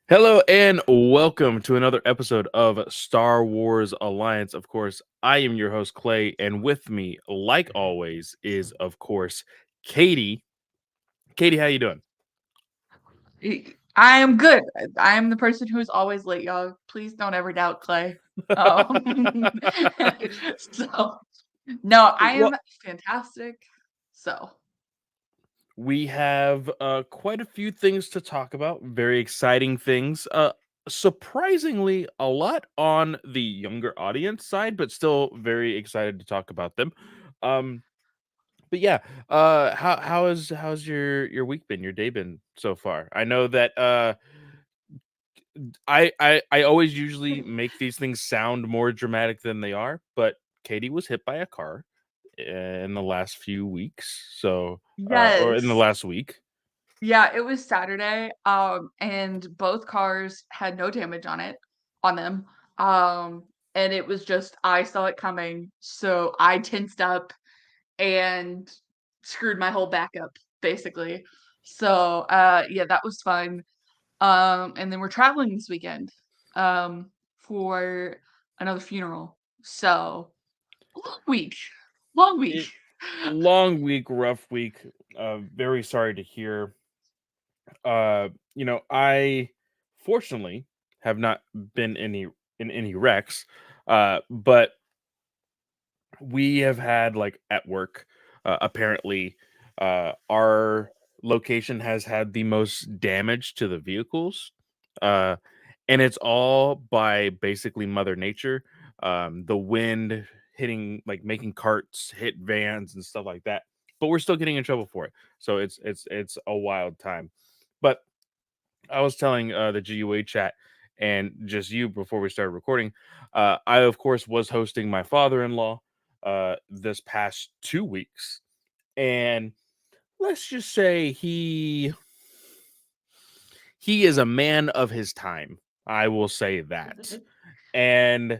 Hello and welcome to another episode of Star Wars Alliance. Of course, I am your host Clay, and with me, like always, is of course Katie. Katie, how you doing? I am good. I am the person who is always late, y'all. Please don't ever doubt Clay. Um, so no, I Well, am fantastic. So we have quite a few things to talk about. Very exciting things. Surprisingly, a lot on the younger audience side, but still very excited to talk about them. Um, But yeah, how's your week been, your day been so far? I know that I always usually make these things sound more dramatic than they are, but Katie was hit by a car in the last few weeks, so or in the yes, last week. yeah, it was Saturday. And both cars had no damage on them. Um, and it was just I saw it coming, so I tensed up and screwed my whole back up, basically. So yeah, that was fun. And then we're traveling this weekend for another funeral. So long week. Long week. It long week, rough week. Very sorry to hear. I fortunately have not been in any wrecks, but we have had like at work apparently our location has had the most damage to the vehicles, uh and it's all by basically mother nature. The wind hitting, like making carts hit vans and stuff like that, but we're still getting in trouble for it, so it's a wild time. But I was telling the GUA chat and just you before we started recording. I of course was hosting my father-in-law this past 2 weeks, and let's just say he is a man of his time. I will say that, and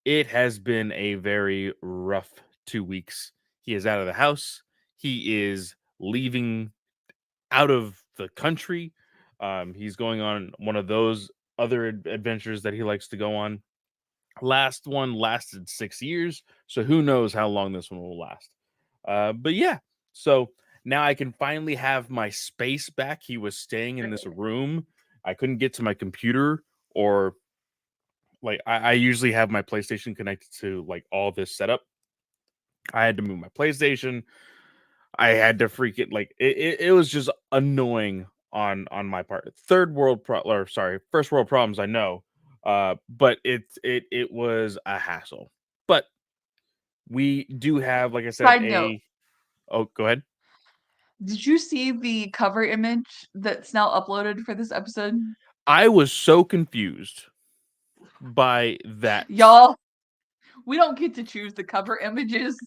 it has been a very rough 2 weeks. He is out of the house. He is leaving out of the country. He's going on one of those other adventures that he likes to go on. Last one lasted 6 years, so who knows how long this one will last. But yeah, so now I can finally have my space back. He was staying in this room. I couldn't get to my computer, or like I usually have my PlayStation connected to like all this setup. I had to move my PlayStation. I had to freak it, like it was just annoying on my part. Third world or sorry, first world problems, I know. But it was a hassle. But we do have, like I said, Side note, a oh, go ahead. did you see the cover image that Snell uploaded for this episode? I was so confused by that Y'all, we don't get to choose the cover images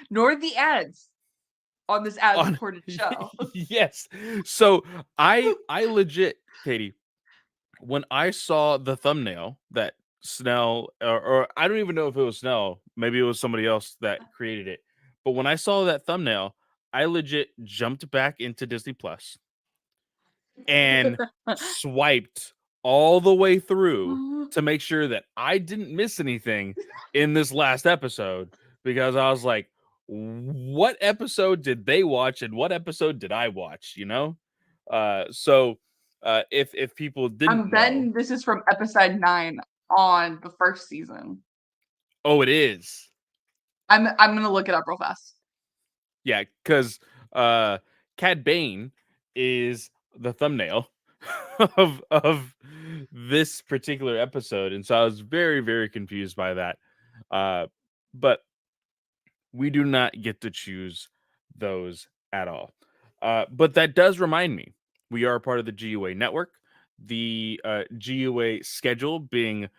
nor the ads on this ad on supported show. yes. So I legit, Katie, when I saw the thumbnail that Snell, or I don't even know if it was Snell, maybe it was somebody else that created it. But when I saw that thumbnail, I legit jumped back into Disney Plus and swiped all the way through to make sure that I didn't miss anything in this last episode, because I was like, what episode did they watch and what episode did I watch, you know? So if people didn't I'm know, betting this is from episode 9 on the first season. oh, it is. I'm gonna look it up real fast. Yeah, because uh Cad Bane is the thumbnail of this particular episode, and so I was very, very confused by that. But we do not get to choose those at all. But that does remind me, we are a part of the GUA network. The GUA schedule being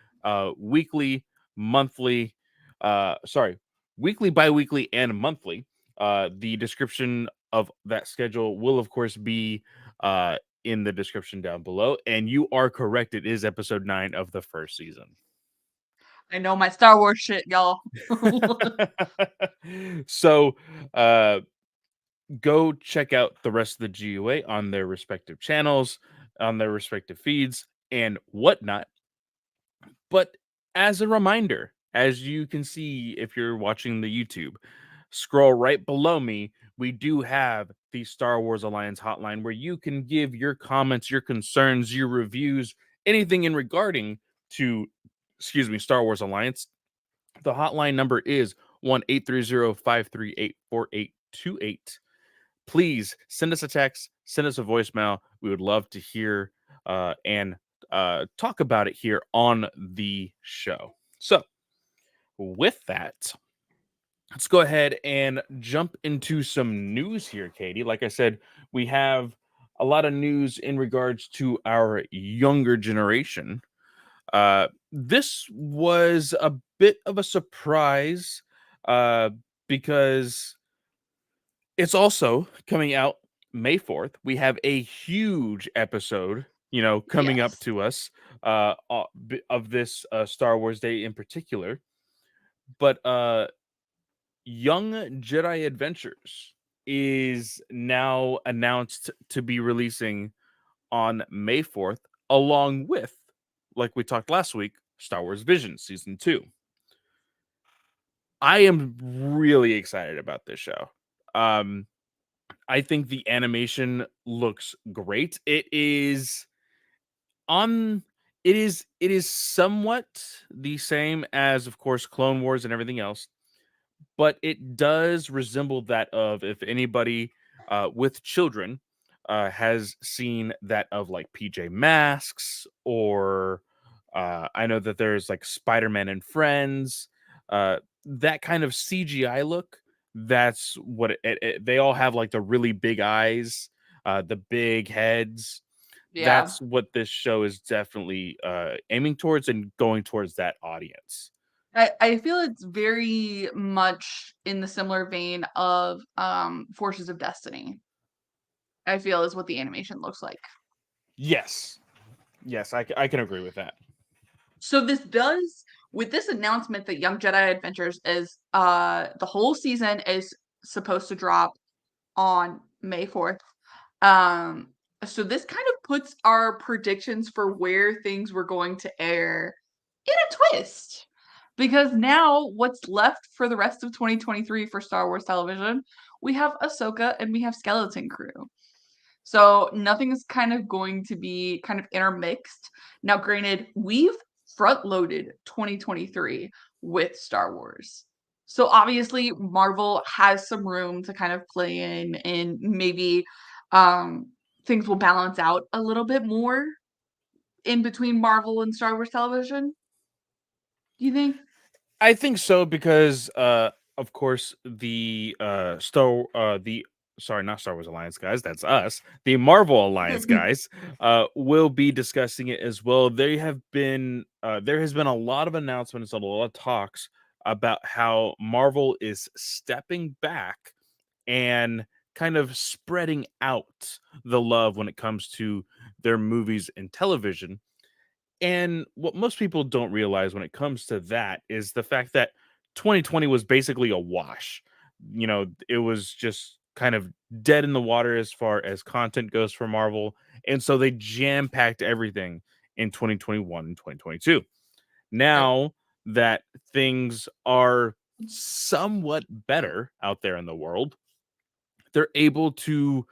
weekly, monthly, sorry, weekly, bi-weekly, and monthly. The description of that schedule will, of course, be in the description down below. And you are correct; it is episode 9 of the first season. I know my Star Wars shit, y'all. So, uh, go check out the rest of the GUA on their respective channels, on their respective feeds. and whatnot. But as a reminder, as you can see if you're watching the YouTube, scroll right below me, we do have the Star Wars Alliance hotline where you can give your comments, your concerns, your reviews, anything in regarding to, excuse me, Star Wars Alliance. The hotline number is 1-830-538-4828. Please send us a text, send us a voicemail. We would love to hear and talk about it here on the show. So, with that, let's go ahead and jump into some news here, Katie. Like I said, we have a lot of news in regards to our younger generation. This was a bit of a surprise uh, because it's also coming out May 4th. We have a huge episode, coming up Yes. to us of this Star Wars Day in particular. But Young Jedi Adventures is now announced to be releasing on May 4th, along with, like we talked last week, Star Wars Vision Season 2. I am really excited about this show. Um, I think the animation looks great. On it is somewhat the same as, of course, Clone Wars and everything else, but it does resemble that of, if anybody with children has seen that of like PJ Masks, or I know that there's like Spider-Man and Friends, that kind of CGI look. That's what they all have, like the really big eyes, the big heads. Yeah. That's what this show is definitely aiming towards and going towards that audience. I feel it's very much in the similar vein of Forces of Destiny. I feel is what the animation looks like. Yes, yes, I can agree with that. So this does with this announcement that Young Jedi Adventures is the whole season is supposed to drop on May 4th. Um so this kind of puts our predictions for where things were going to air in a twist. Because now what's left for the rest of 2023 for Star Wars television, we have Ahsoka and we have Skeleton Crew. So nothing is kind of going to be kind of intermixed. Now, granted, we've front loaded 2023 with Star Wars. So obviously Marvel has some room to kind of play in and maybe um things will balance out a little bit more in between Marvel and Star Wars television. Do you think? I think so because, of course, the sorry, not Star Wars Alliance guys, that's us. The Marvel Alliance guys will be discussing it as well. There has been a lot of announcements and a lot of talks about how Marvel is stepping back and kind of spreading out the love when it comes to their movies and television. And what most people don't realize when it comes to that is the fact that 2020 was basically a wash. It was just kind of dead in the water as far as content goes for Marvel. And so they jam packed everything in 2021 and 2022. Right. Now that things are somewhat better out there in the world, they're able to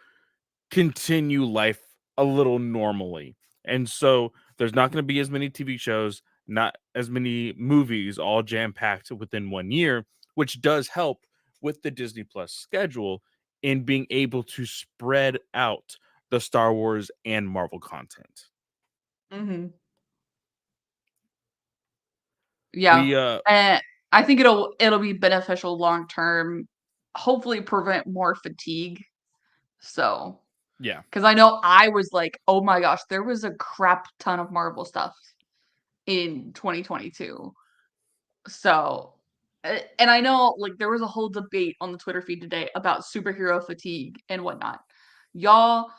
continue life a little normally. And so there's not going to be as many TV shows, not as many movies all jam packed within 1 year, which does help with the Disney Plus schedule in being able to spread out the Star Wars and Marvel content. Mhm. Yeah. We And I think it'll be beneficial long term, hopefully prevent more fatigue. So, yeah. because I know I was like, "Oh my gosh, there was a crap ton of Marvel stuff in 2022." So, and I know, like, there was a whole debate on the Twitter feed today about superhero fatigue and whatnot. Y'all,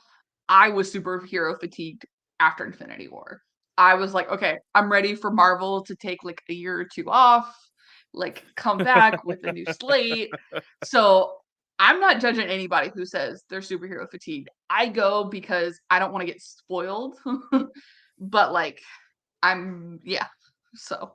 I was superhero fatigued after Infinity War. I was like, "Okay, I'm ready for Marvel to take, like, a year or 2 off, like, come back with a new slate." So, I'm not judging anybody who says they're superhero fatigued. I go because I don't wanna get spoiled but, like, yeah, so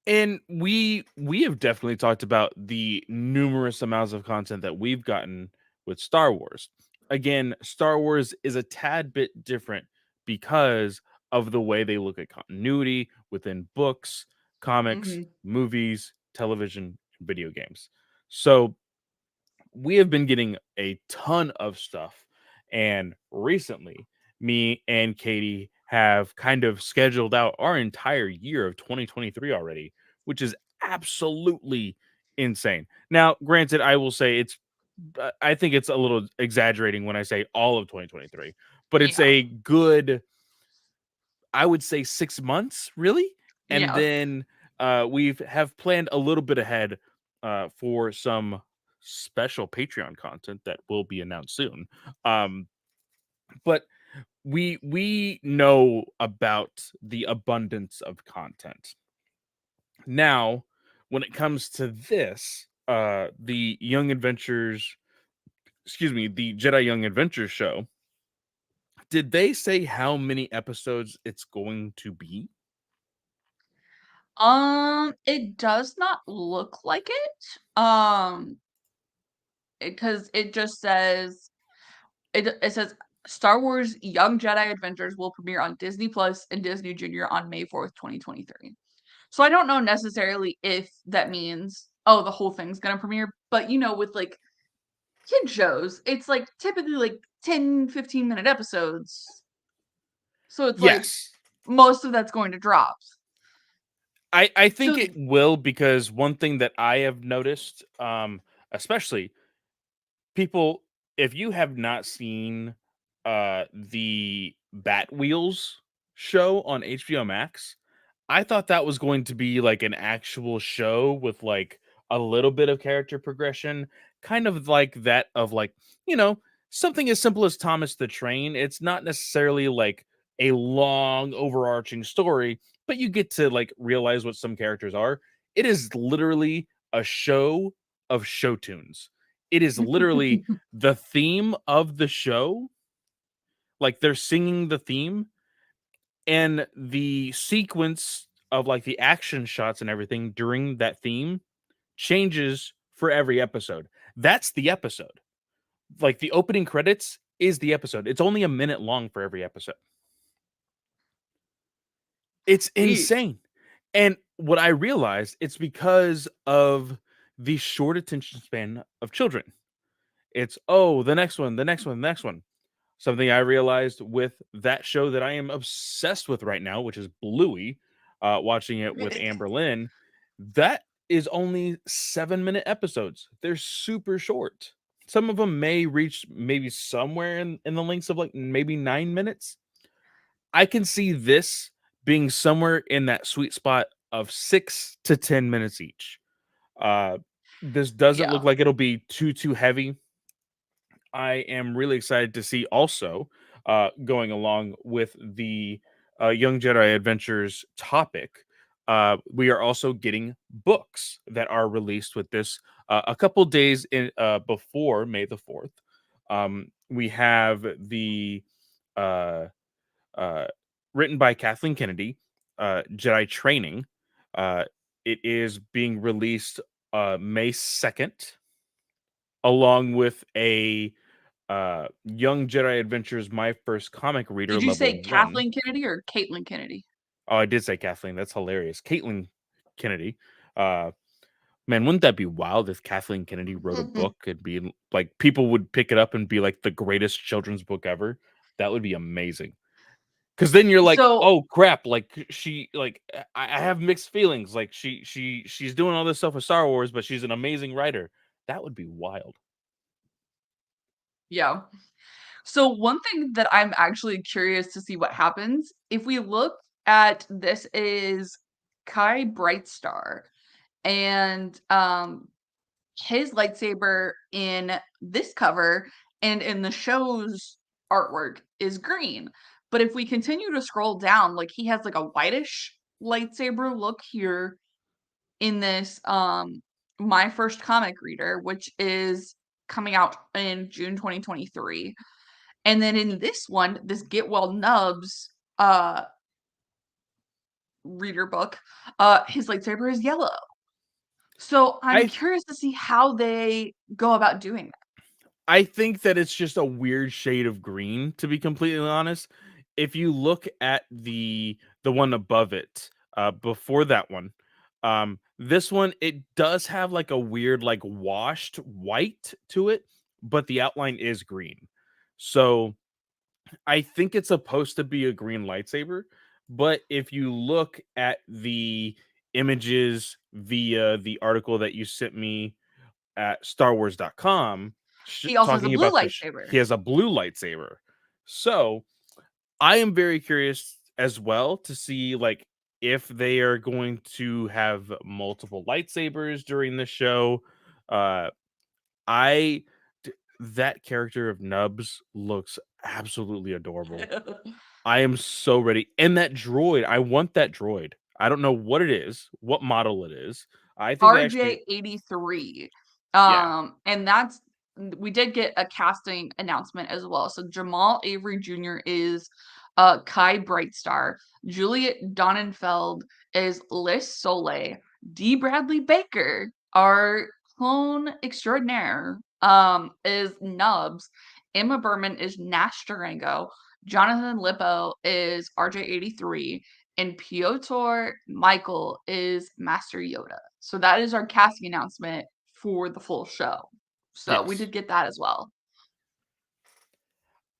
And we have definitely talked about the numerous amounts of content that we've gotten with Star Wars. Again, Star Wars is a tad bit different because of the way they look at continuity within books, comics, mhm. movies, television, and video games. So we have been getting a ton of stuff. And recently, me and Katie have kind of scheduled out our entire year of 2023 already, which is absolutely insane. Now, granted, I will say I think it's a little exaggerating when I say all of 2023, but it's Yeah, a good, I would say 6 months, really. And yeah. then we've have planned a little bit ahead for some special Patreon content that will be announced soon. Um, but we know about the abundance of content. Now, when it comes to this, the Young Adventures, excuse me, the Jedi Young Adventures show, did they say how many episodes it's going to be? It does not look like it, because it just says it says Star Wars Young Jedi Adventures will premiere on Disney Plus and Disney Junior on May 4th, 2023. So I don't know necessarily if that means, oh, the whole thing's gonna premiere, but with like kid shows, it's like typically like 10-15 minute episodes. So it's like Yes. most of that's going to drop. I think So it will because one thing that I have noticed, especially people, if you have not seen the Bat Wheels show on HBO Max, I thought that was going to be like an actual show with like a little bit of character progression, kind of like that of like, you know, something as simple as Thomas the Train. It's not necessarily like a long overarching story, but you get to like realize what some characters are. It is literally a show of show tunes. It is literally the theme of the show, like they're singing the theme and the sequence of like the action shots and everything during that theme changes for every episode. That's the episode. Like the opening credits is the episode. It's only a minute long for every episode. It's sweet. insane. And what I realized, it's because of the short attention span of children. It's, oh, the next one, the next one, the next one. Something I realized with that show that I am obsessed with right now, which is Bluey, watching it with Amber Lynn, that is only 7-minute episodes. They're super short. Some of them may reach maybe somewhere in the lengths of like maybe 9 minutes. I can see this being somewhere in that sweet spot of 6 to 10 minutes each. Uh, this doesn't look Yeah. like it'll be too heavy. I am really excited to see also going along with the Young Jedi Adventures topic. We are also getting books that are released with this a couple days in before May 4th. We have the uh, uh, written by Kathleen Kennedy, Jedi Training. Uh, it is being released May 2nd, along with a Young Jedi Adventures, My First Comic Reader Did you level say 1. Kathleen Kennedy or Caitlin Kennedy? Oh, I did say Kathleen. That's hilarious. Caitlin Kennedy. Uh, man, wouldn't that be wild if Kathleen Kennedy wrote a book and be like people would pick it up and be like the greatest children's book ever? That would be amazing. Because then you're like, So oh crap, like she like I have mixed feelings. Like she's doing all this stuff with Star Wars, but she's an amazing writer. That would be wild. yeah. So one thing that I'm actually curious to see what happens, if we look at this is Kai Brightstar and his lightsaber in this cover and in the show's artwork is green. But if we continue to scroll down, like he has like a whitish lightsaber look here in this My First Comic Reader, which is coming out in June 2023. And then in this one, this Get Well Nubs, uh, reader book, his lightsaber is yellow. So I'm I curious to see how they go about doing that. I think that it's just a weird shade of green, to be completely honest. If you look at the one above it, before that one, this one, it does have like a weird, like washed white to it, but the outline is green. So I think it's supposed to be a green lightsaber, but if you look at the images via the article that you sent me at StarWars.com He also has a talking blue about lightsaber. he has a blue lightsaber. So I am very curious as well to see like if they are going to have multiple lightsabers during the show. Uh, I that character of Nubs looks absolutely adorable. I am so ready. And that droid, I want that droid. I don't know what it is, what model it is. I think they actually RJ83. yeah. And that's we did get a casting announcement as well. So Jamal Avery Jr. is Kai Brightstar. Juliet Donenfeld is Liz Soleil. D. Bradley Baker, our clone extraordinaire, is Nubs. Emma Berman is Nash Durango. Jonathan Lippo is RJ83 and Piotr Michael is Master Yoda. So that is our casting announcement for the full show. So we Yes. did get that as well.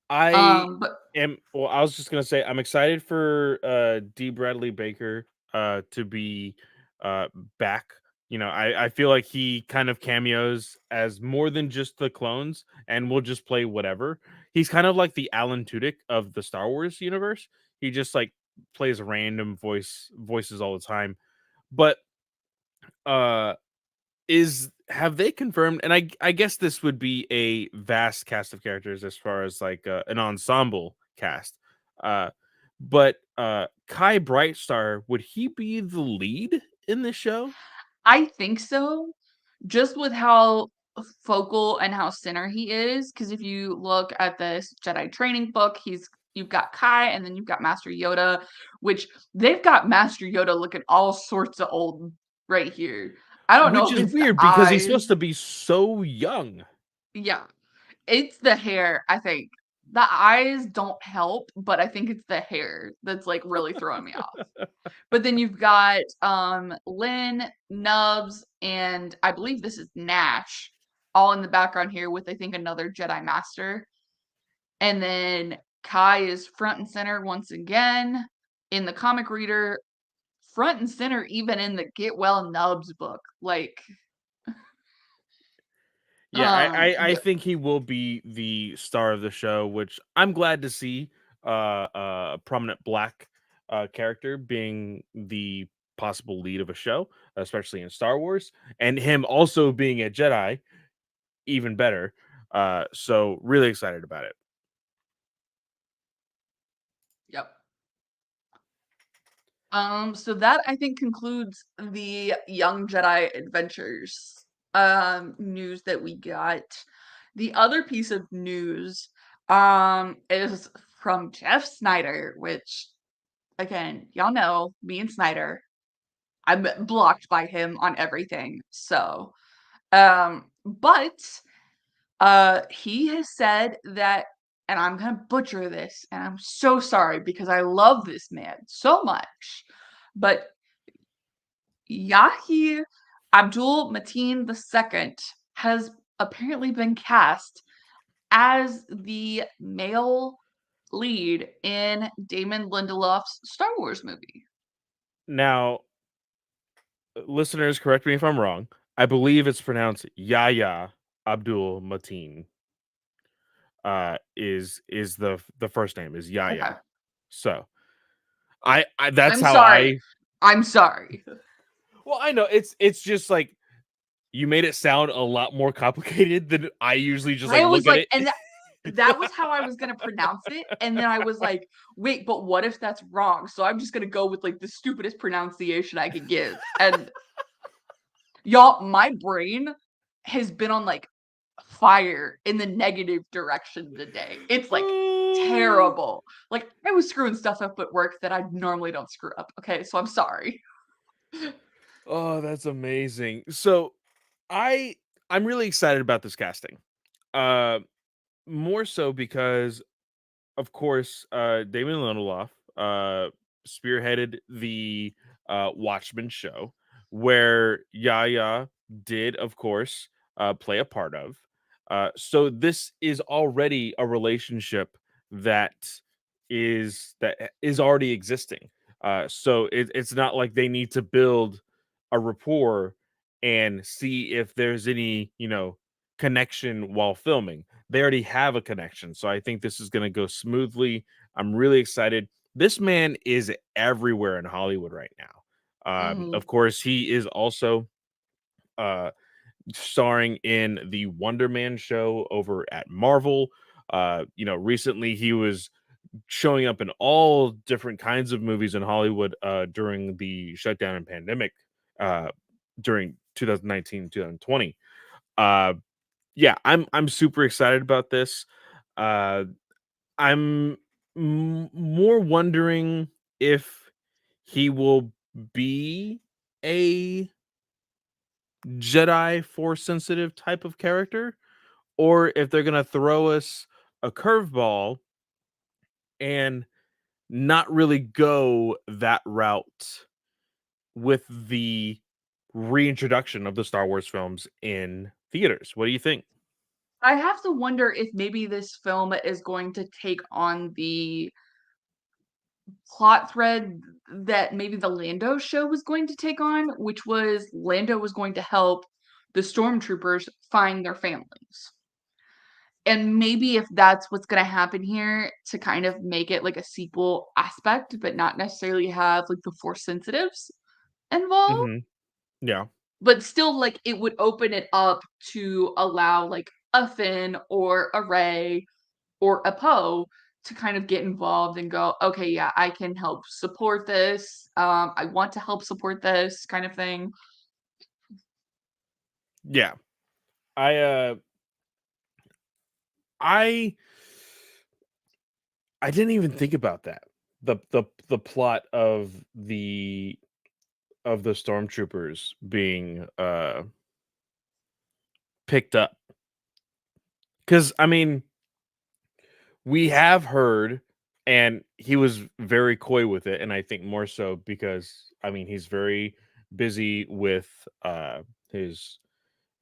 I But I was just gonna say I'm excited for D. Bradley Baker to be uh back. You know, I feel like he kind of cameos as more than just the clones and will just play whatever. He's kind of like the Alan Tudyk of the Star Wars universe. He just like plays random voices all the time. But uh is have they confirmed, and I guess this would be a vast cast of characters as far as like an ensemble cast. Uh but Kai Brightstar, would he be the lead in this show? I think so, just with how focal and how center he is. Because if you look at this Jedi training book, you've got Kai and then you've got Master Yoda, which they've got Master Yoda looking all sorts of old right here. I don't know Which if is it's the weird because he's eyes. supposed to be so young. Yeah. It's the hair, I think. The eyes don't help, but I think it's the hair that's, like, really throwing me off. But then you've got, Lynn, Nubs, and I believe this is Nash, all in the background here with, I think, another Jedi Master. And then Kai is front and center once again in the comic reader, front and center even in the Get Well Nubs book. Like, Yeah, I yeah, think he will be the star of the show, which I'm glad to see. A prominent black character being the possible lead of a show, especially in Star Wars, and him also being a Jedi, even better. So really excited about it. yep. So that I think concludes the Young Jedi Adventures news that we got. The other piece of news is from Jeff Snyder, which again, y'all know me and Snyder. I'm blocked by him on everything. So but he has said that, and I'm gonna butcher this, and I'm so sorry because I love this man so much. But Yahi Abdul Mateen II has apparently been cast as the male lead in Damon Lindelof's Star Wars movie. Now, listeners, correct me if I'm wrong. I believe it's pronounced Yahya Abdul Mateen. Is the first name is Okay. Yahya. So I that's I'm how sorry. I I'm sorry. well, I know it's just like you made it sound a lot more complicated than I usually just like I look was at like, it. and that was how I was gonna pronounce it, and then I was like, wait, but what if that's wrong? So I'm just gonna go with like the stupidest pronunciation I could give. And y'all, my brain has been on like fire in the negative direction today. It's like terrible. Like, I was screwing stuff up at work that I normally don't screw up, okay? So I'm sorry. Oh, that's amazing. So I I'm really excited about this casting. Uh More so because of course Damon Lindelof spearheaded the Watchmen show where Yaya did of course play a part of. So this is already a relationship that is already existing. So it's not like they need to build a rapport and see if there's any, connection while filming. They already have a connection. So I think this is going to go smoothly. I'm really excited. This man is everywhere in Hollywood right now. Mhm. Of course, he is also uh, starring in the Wonder Man show over at Marvel. Recently he was showing up in all different kinds of movies in Hollywood during the shutdown and pandemic during 2019, 2020. Uh, yeah, I'm super excited about this. Uh, I'm more wondering if he will be a Jedi Force sensitive type of character, or if they're gonna throw us a curveball and not really go that route with the reintroduction of the Star Wars films in theaters. What do you think? I have to wonder if maybe this film is going to take on the plot thread that maybe the Lando show was going to take on, which was Lando was going to help the stormtroopers find their families. And maybe if that's what's gonna happen here to kind of make it like a sequel aspect, but not necessarily have like the Force sensitives involved, Mhm. Yeah. but still like it would open it up to allow like a Finn or a Ray or a Poe to kind of get involved and go, okay, yeah, I can help support this. I want to help support this kind of thing. Yeah. I I I didn't even think about that. The plot of the stormtroopers being picked up. Cuz I mean, we have heard and he was very coy with it and I think more so because I mean, he's very busy with his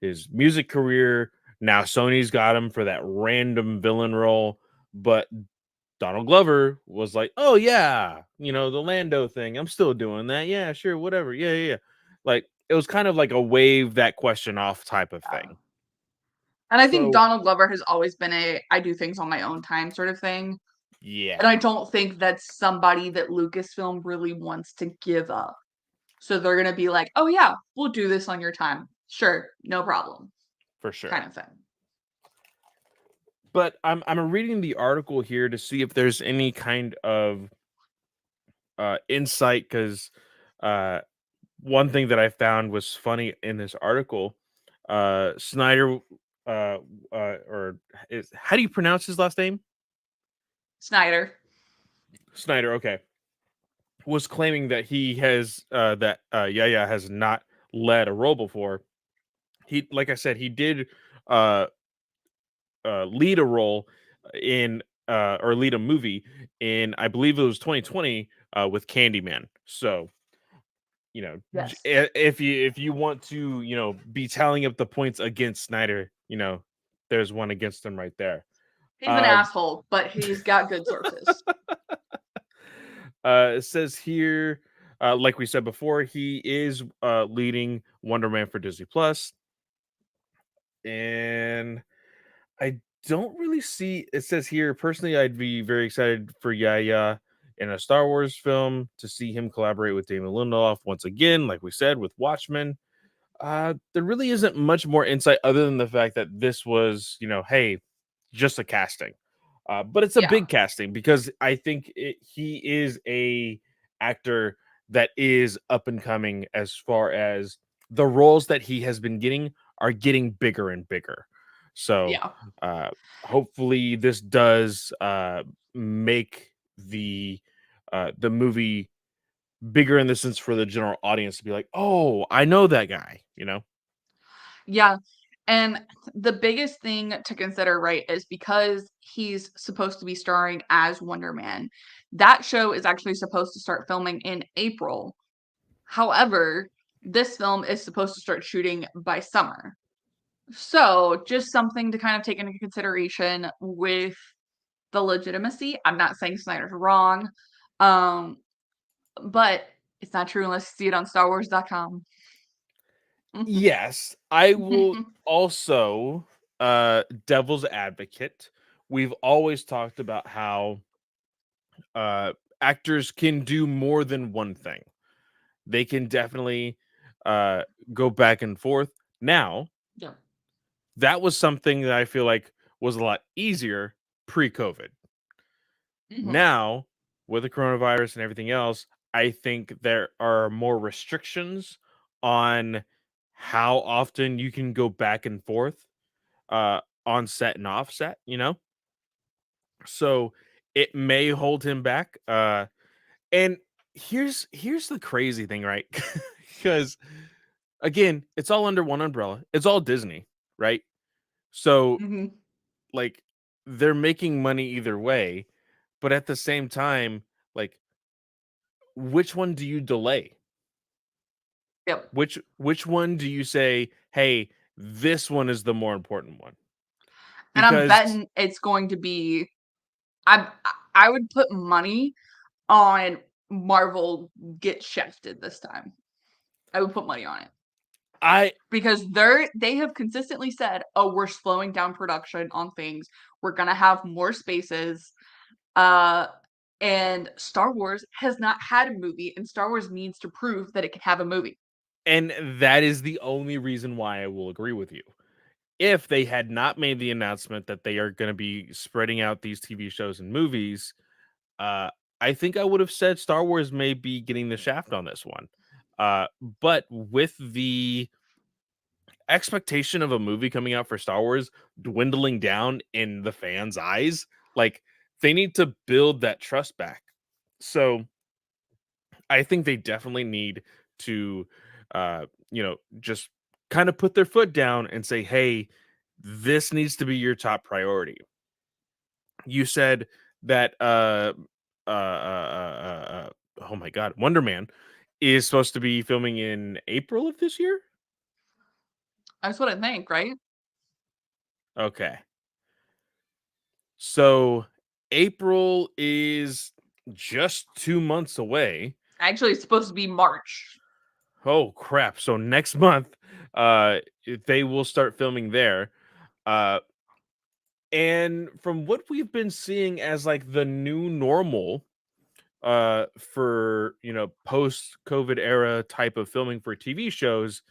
his music career. Now Sony's got him for that random villain role, but Donald Glover was like, "Oh yeah, the Lando thing. I'm still doing that. Yeah, sure, whatever. Yeah, yeah, yeah." Like it was kind of like a wave that question off type of Yeah. thing. And I think So Donald Glover has always been a I do things on my own time sort of thing. And yeah, I don't think that's somebody that Lucasfilm really wants to give up. So they're gonna be like, "Oh yeah, we'll do this on your time. Sure, no problem." for sure. Kind of thing. But I'm reading the article here to see if there's any kind of insight because uh, one thing that I found was funny in this article. Snyder, or how do you pronounce his last name? Snyder. Snyder. Okay, was claiming that he has that Yaya has not led a role before. He, like I said, he did uh, lead a role in or lead a movie in I believe it was 2020 with Candyman. So Yes. if you want to be tallying up the points against Snyder, there's one against him right there. He's an Uh, asshole, but he's got good sources. It says here, like we said before, he is leading Wonder Man for Disney Plus, and I don't really see. It says here, personally, I'd be very excited for Yaya in a Star Wars film to see him collaborate with Damon Lindelof once again, like we said with Watchmen. There really isn't much more insight other than the fact that this was, hey, just a casting. But it's a Yeah. big casting because I think he is a actor that is up and coming as far as the roles that he has been getting are getting bigger and bigger. So, Yeah. uh, hopefully, this does make the movie bigger in the sense for the general audience to be like, "Oh, I know that guy," you know? Yeah. And the biggest thing to consider, right, is because he's supposed to be starring as Wonder Man, that show is actually supposed to start filming in April. However, this film is supposed to start shooting by summer. So, just something to kind of take into consideration with the legitimacy. I'm not saying Snyder's wrong, um, but it's not true unless you see it on StarWars.com. Yes, I will also devil's advocate. We've always talked about how uh actors can do more than one thing. They can definitely uh go back and forth. Now, Yeah. that was something that I feel like was a lot easier pre-COVID. Mhm. Now, with the coronavirus and everything else, I think there are more restrictions on how often you can go back and forth on set and offset, you know? So it may hold him back. And here's the crazy thing, right? Because again, it's all under one umbrella. It's all Disney, right? So Mhm. like they're making money either way, but at the same time, like which one do you delay? Yep. Which one do you say, "Hey, this one is the more important one?" And I'm Because betting it's going to be I would put money on Marvel gets shafted this time. I would put money on it. I Because they have consistently said, "Oh, we're slowing down production on things. We're gonna have more spaces." Uh, and Star Wars has not had a movie, and Star Wars needs to prove that it can have a movie. and that is the only reason why I will agree with you. If they had not made the announcement that they are gonna be spreading out these TV shows and movies, uh, I think I would have said Star Wars may be getting the shaft on this one. But with the expectation of a movie coming out for Star Wars dwindling down in the fans' eyes, like they need to build that trust back. So I think they definitely need to, just kind of put their foot down and say, "Hey, this needs to be your top priority." You said that, oh my god, Wonder Man is supposed to be filming in April of this year. That's what I think, right? Okay, so April is just 2 months away. Actually, it's supposed to be March. Oh crap! So next month, they will start filming there. Uh, and from what we've been seeing as like the new normal, for post COVID era type of filming for TV shows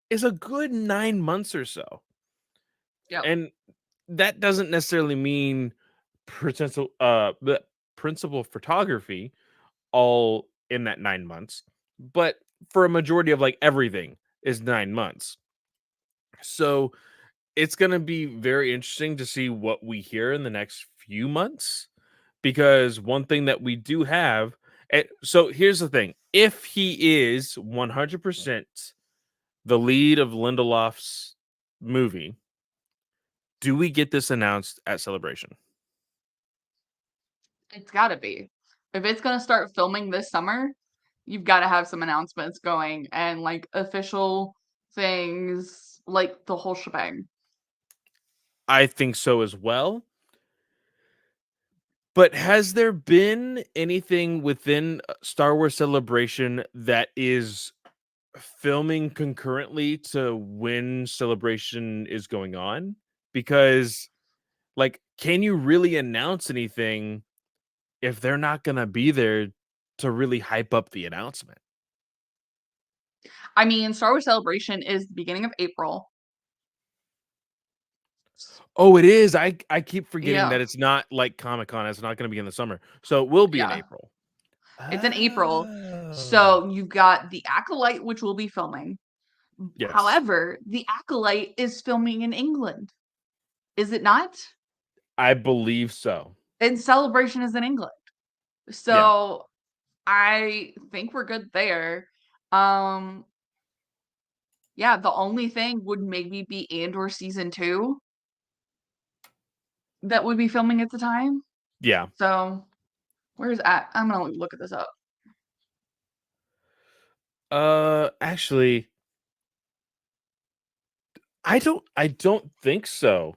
is a good 9 months or so. Yep. And that doesn't necessarily mean the principal photography all in that 9 months, but for a majority of like everything is 9 months. So it's going to be very interesting to see what we hear in the next few months, because one thing that we do have, and so here's the thing: if he is 100% the lead of Lindelof's movie, do we get this announced at Celebration? It's gotta be. If it's gonna start filming this summer, you've gotta have some announcements going and, like, official things, like, the whole shebang. I think so as well. But has there been anything within Star Wars Celebration that is filming concurrently to when Celebration is going on? Because, like, can you really announce anything if they're not gonna be there to really hype up the announcement? I mean, Star Wars Celebration is the beginning of April. Oh, it is. I keep forgetting Yeah, that it's not like Comic-Con. It's not gonna be in the summer. So it will be in yeah. April. It's in April. Oh. So, you've got The Acolyte, which will be filming. Yes. However, The Acolyte is filming in England. Is it not? I believe so. And Celebration is in England. Yeah. So, I think we're good there. Um, yeah, the only thing would maybe be Andor season 2 that would be filming at the time. Yeah. So, where's at? I'm gonna look at this up. Actually, I don't think so.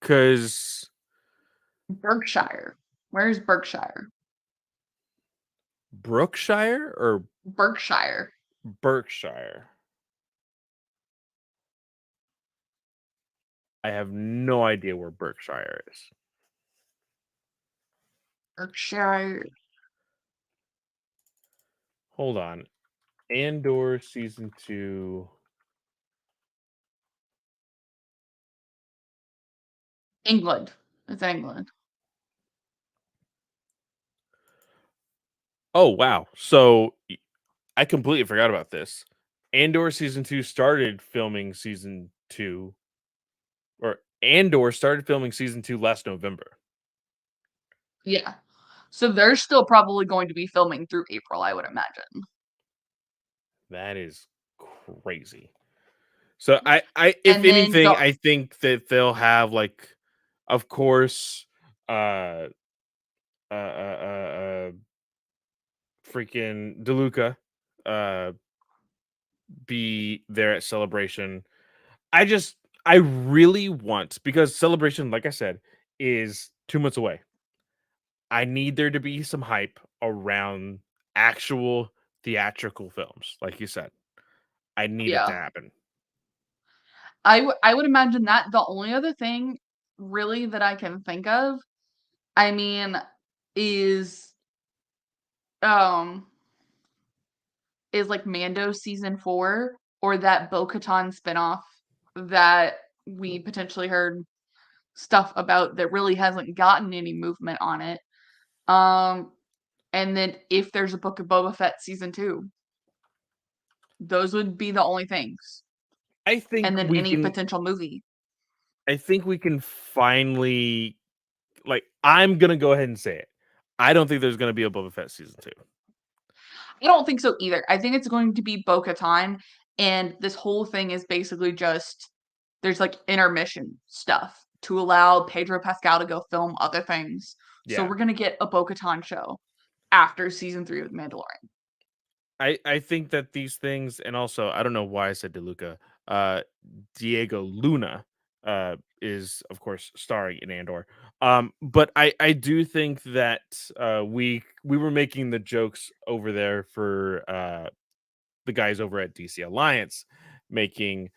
Cause Berkshire. Where's Berkshire? Brookshire or Berkshire. Berkshire? I have no idea where Berkshire is. Berkshire. Hold on. Andor season 2. England. It's England. Oh, wow. So I completely forgot about this. Andor season 2 started filming season 2 or Andor started filming season 2 last November. Yeah. So they're still probably going to be filming through April, I would imagine. That is crazy. So if And then anything, the I think that they'll have like, of course, uh, uh, uh, uh, uh freaking DeLuca, uh, be there at Celebration. I just, I really want because Celebration, like I said, is 2 months away. I need there to be some hype around actual theatrical films, like you said. I need it to yeah. happen. I would imagine that the only other thing really that I can think of, I mean, is um like Mando season 4 or that Bo-Katan spinoff that we potentially heard stuff about that really hasn't gotten any movement on it. Um and then if there's a Book of Boba Fett season 2, those would be the only things. I think And then we any can potential movie. I think we can finally, like, I'm gonna go ahead and say it. I don't think there's gonna be a Boba Fett season 2. I don't think so either. I think it's going to be Bo-Katan, and this whole thing is basically just there's like intermission stuff to allow Pedro Pascal to go film other things. So Yeah. we're gonna get a Bo-Katan show after season 3 of The Mandalorian. I think that these things, and also I don't know why I said DeLuca. Uh Diego Luna is of course starring in Andor. But I do think that we were making the jokes over there for the guys over at DC Alliance, making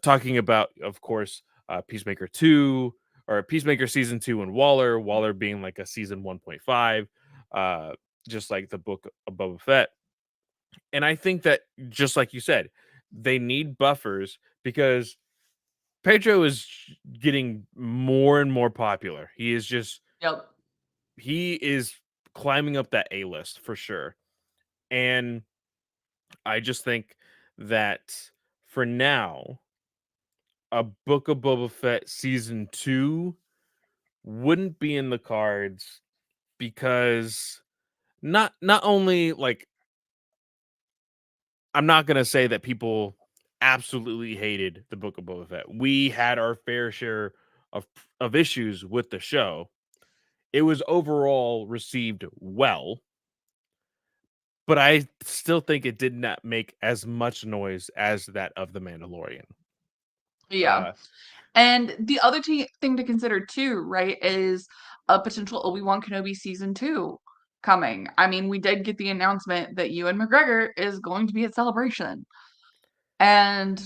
talking about, of course, Peacemaker 2 or Peacemaker season 2 and Waller being like a season 1.5, uh just like the book of Boba Fett. And I think that, just like you said, they need buffers because Pedro is getting more and more popular. He is just, Yep. he is climbing up that A list for sure. And I just think that for now, a Book of Boba Fett season 2 wouldn't be in the cards because not only like, I'm not gonna say that people absolutely hated the Book of Boba Fett. We had our fair share of issues with the show. It was overall received well, but I still think it did not make as much noise as that of The Mandalorian. Yeah. Uh, And the other thing to consider too, right, is a potential Obi-Wan Kenobi season 2 coming. I mean, we did get the announcement that Ewan McGregor is going to be at Celebration. And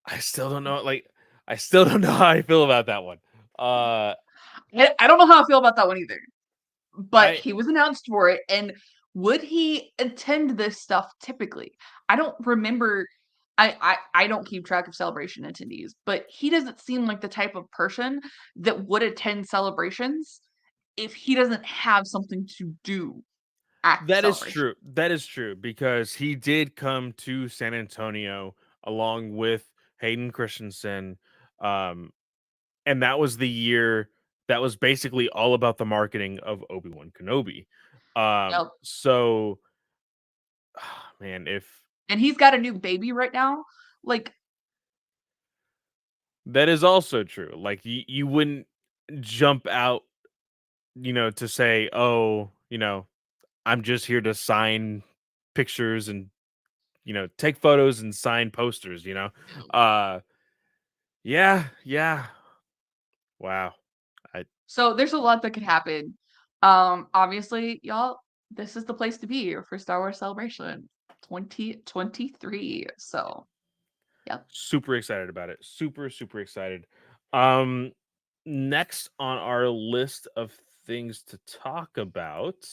I still don't know. Like, I still don't know how I feel about that one. Uh, I don't know how I feel about that one either. But I he was announced for it, and would he attend this stuff typically? I don't remember. I don't keep track of celebration attendees, but he doesn't seem like the type of person that would attend celebrations if he doesn't have something to do at the That is celebration. true. That is true because he did come to San Antonio along with Hayden Christensen, um, and that was the year that was basically all about the marketing of Obi-Wan Kenobi. Yep. So man, if And he's got a new baby right now. Like, that is also true, like you wouldn't jump out, to say, "Oh, I'm just here to sign pictures and take photos and sign posters." Uh, yeah, yeah. Wow. I so there's a lot that could happen. Obviously, y'all, this is the place to be for Star Wars Celebration 2023. So, yep. super excited about it. Super, super excited. Um, Next on our list of things to talk about.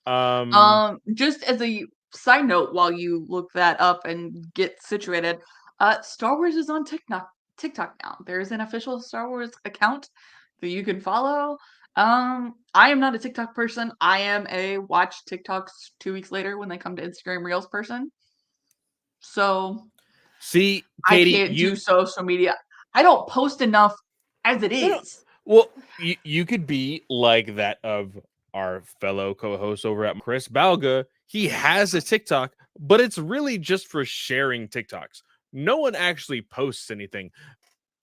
Um, Just as a side note, while you look that up and get situated, Star Wars is on TikTok now. There's an official Star Wars account that you can follow. I am not a TikTok person. I am a watch TikToks 2 weeks later when they come to Instagram Reels person. So See, I Katie, can't do you social media. I don't post enough as it no, no. is. Well, you could be like that of our fellow co-host over at Chris Balga. He has a TikTok, but it's really just for sharing TikToks. No one actually posts anything.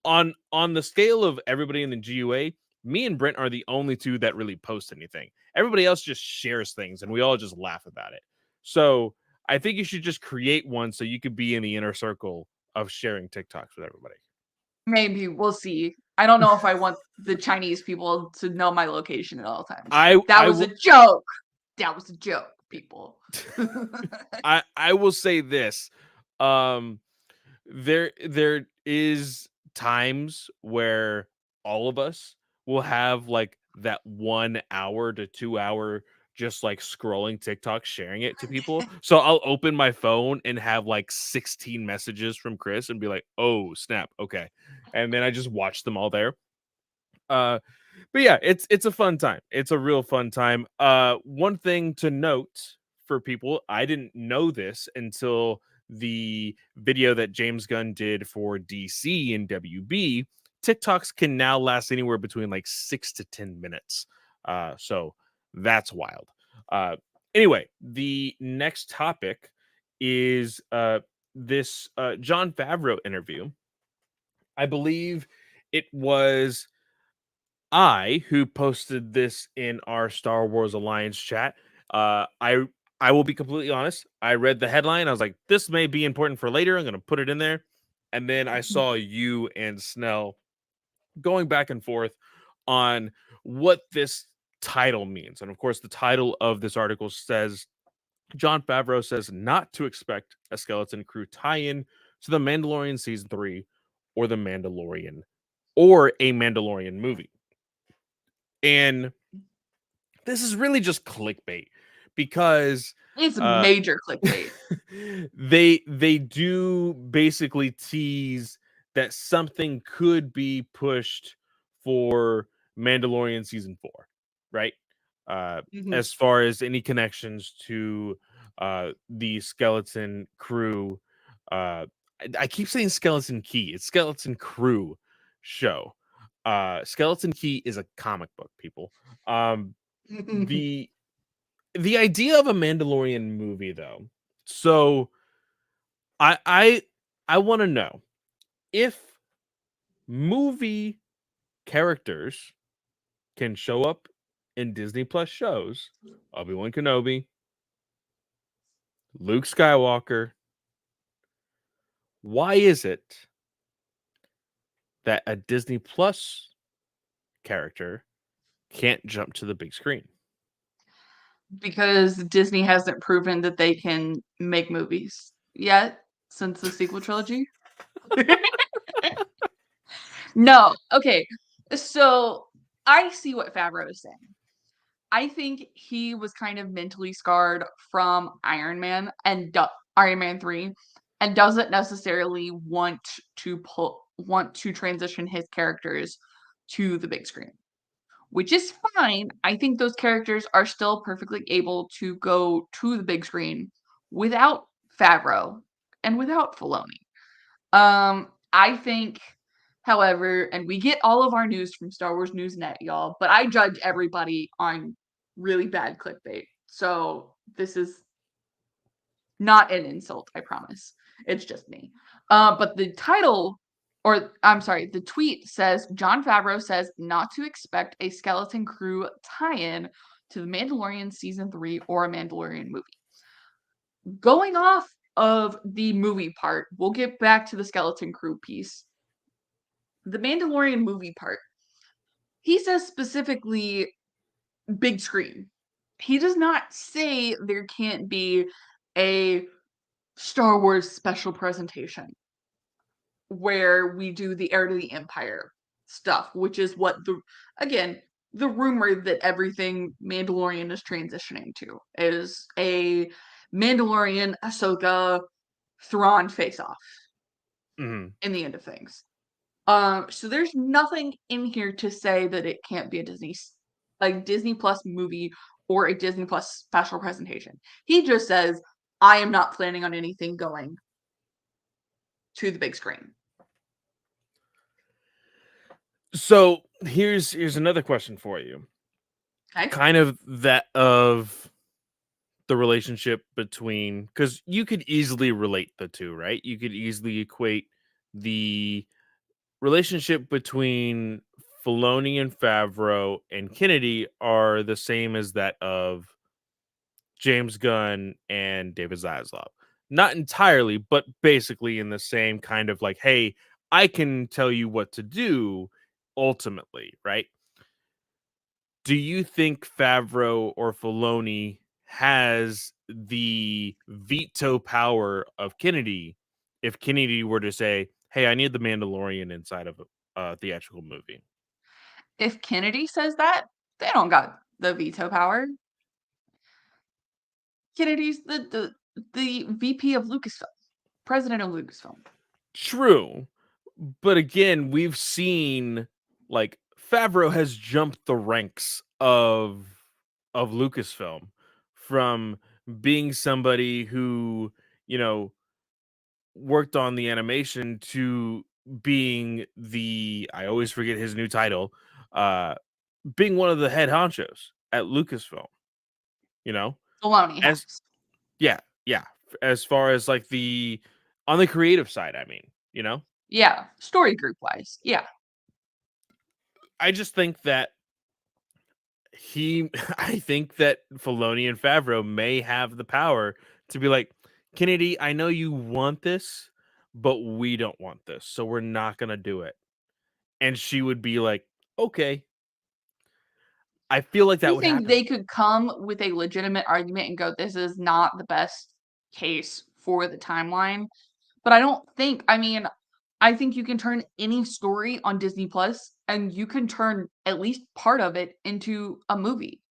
On the scale of everybody in the GUA, me and Brent are the only two that really post anything. Everybody else just shares things and we all just laugh about it. So I think you should just create one so you could be in the inner circle of sharing TikToks with everybody. Maybe we'll see. I don't know if I want the Chinese people to know my location at all times. I That I was a will joke. That was a joke, people. I will say this. Um there is times where all of us will have like that 1 hour to 2 hour just like scrolling TikTok, sharing it to people. So I'll open my phone and have like 16 messages from Chris and be like, oh snap, okay. And then I just watch them all there. Uh but yeah, it's a fun time. It's a real fun time. One thing to note for people, I didn't know this until the video that James Gunn did for DC and WB. TikToks can now last anywhere between like 6 to 10 minutes. So that's wild. Uh anyway, the next topic is this John Favreau interview. I believe it was who posted this in our Star Wars Alliance chat. I will be completely honest. I read the headline. I was like, this may be important for later. I'm going to put it in there. And then I saw you and Snell going back and forth on what this title means. And of course, the title of this article says John Favreau says not to expect a Skeleton Crew tie-in to the Mandalorian season 3 or the Mandalorian or a Mandalorian movie. And this is really just clickbait because It's uh major clickbait. they do basically tease that something could be pushed for Mandalorian season 4, right? Uh Mhm. as far as any connections to the Skeleton Crew, I keep saying Skeleton Key, it's Skeleton Crew show. Skeleton Key is a comic book, people. Um the the idea of a Mandalorian movie, though. So I I I want to know if movie characters can show up in Disney Plus shows. Obi-Wan Kenobi, Luke Skywalker. Why is it that a Disney Plus character can't jump to the big screen? Because Disney hasn't proven that they can make movies yet since the sequel trilogy. No, okay. So I see what Favreau is saying. I think he was kind of mentally scarred from Iron Man 3 and doesn't necessarily want to transition his characters to the big screen, which is fine. I think those characters are still perfectly able to go to the big screen without Favreau and without Filoni. I think, however, and we get all of our news from Star Wars News Net, y'all, but I judge everybody on really bad clickbait. So this is not an insult, I promise. It's just me. But the title, or I'm sorry, the tweet says Jon Favreau says not to expect a Skeleton Crew tie-in to The Mandalorian season 3 or a Mandalorian movie. Going off of the movie part, we'll get back to the Skeleton Crew piece. The Mandalorian movie part, he says specifically big screen. He does not say there can't be a Star Wars special presentation where we do the Heir to the Empire stuff, which is what the rumor that everything Mandalorian is transitioning to is a Mandalorian Ahsoka Thrawn face off Mhm. in the end of things. So there's nothing in here to say that it can't be a Disney Plus movie or a Disney Plus special presentation. He just says, I am not planning on anything going to the big screen. So here's another question for you. Okay. Kind of that of the relationship between, because you could easily relate the two, right? You could easily equate the relationship between Filoni and Favreau and Kennedy are the same as that of James Gunn and David Zaslav. Not entirely, but basically in the same kind of like, hey, I can tell you what to do ultimately, right? Do you think Favreau or Filoni has the veto power of Kennedy if Kennedy were to say, "Hey, I need the Mandalorian inside of a theatrical movie"? If Kennedy says that, they don't got the veto power. Kennedy's the VP of Lucasfilm, president of Lucasfilm. True, but again, we've seen like Favreau has jumped the ranks of Lucasfilm from being somebody who, you know, worked on the animation to being the, I always forget his new title, uh being one of the head honchos at Lucasfilm, you know? Filoni As has. yeah, yeah, as far as like the on the creative side, I mean, you know? Yeah, story group wise. Yeah. I just think that I think that Filoni and Favreau may have the power to be like, Kennedy, I know you want this, but we don't want this, so we're not gonna do it. And she would be like, okay. I feel like that I would think happen. they could come with a legitimate argument and go, this is not the best case for the timeline. But I don't think, I mean, I think you can turn any story on Disney Plus and you can turn at least part of it into a movie.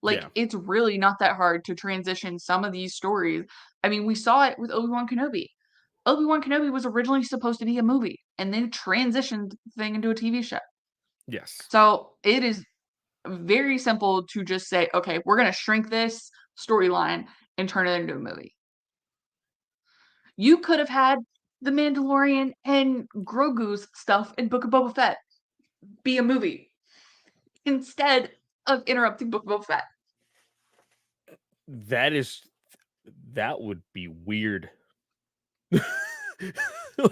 Like, Yeah. it's really not that hard to transition some of these stories. I mean, we saw it with Obi-Wan Kenobi. Obi-Wan Kenobi was originally supposed to be a movie and then transitioned the thing into a TV show. Yes. So it is very simple to just say, okay, we're going to shrink this storyline and turn it into a movie. You could have had The Mandalorian and Grogu's stuff in Book of Boba Fett be a movie instead of interrupting Book of Boba Fett. That is that would be weird.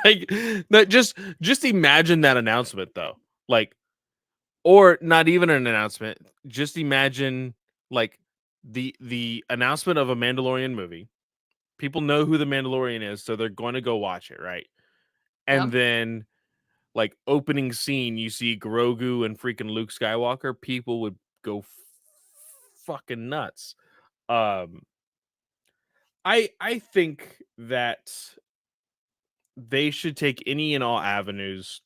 Like that just imagine that announcement though. Like or not even an announcement. Just imagine like the announcement of a Mandalorian movie. People know who the Mandalorian is, so they're going to go watch it, right? And Yep. then like opening scene, you see Grogu and freaking Luke Skywalker, people would go fucking nuts. Um, I think that they should take any and all avenues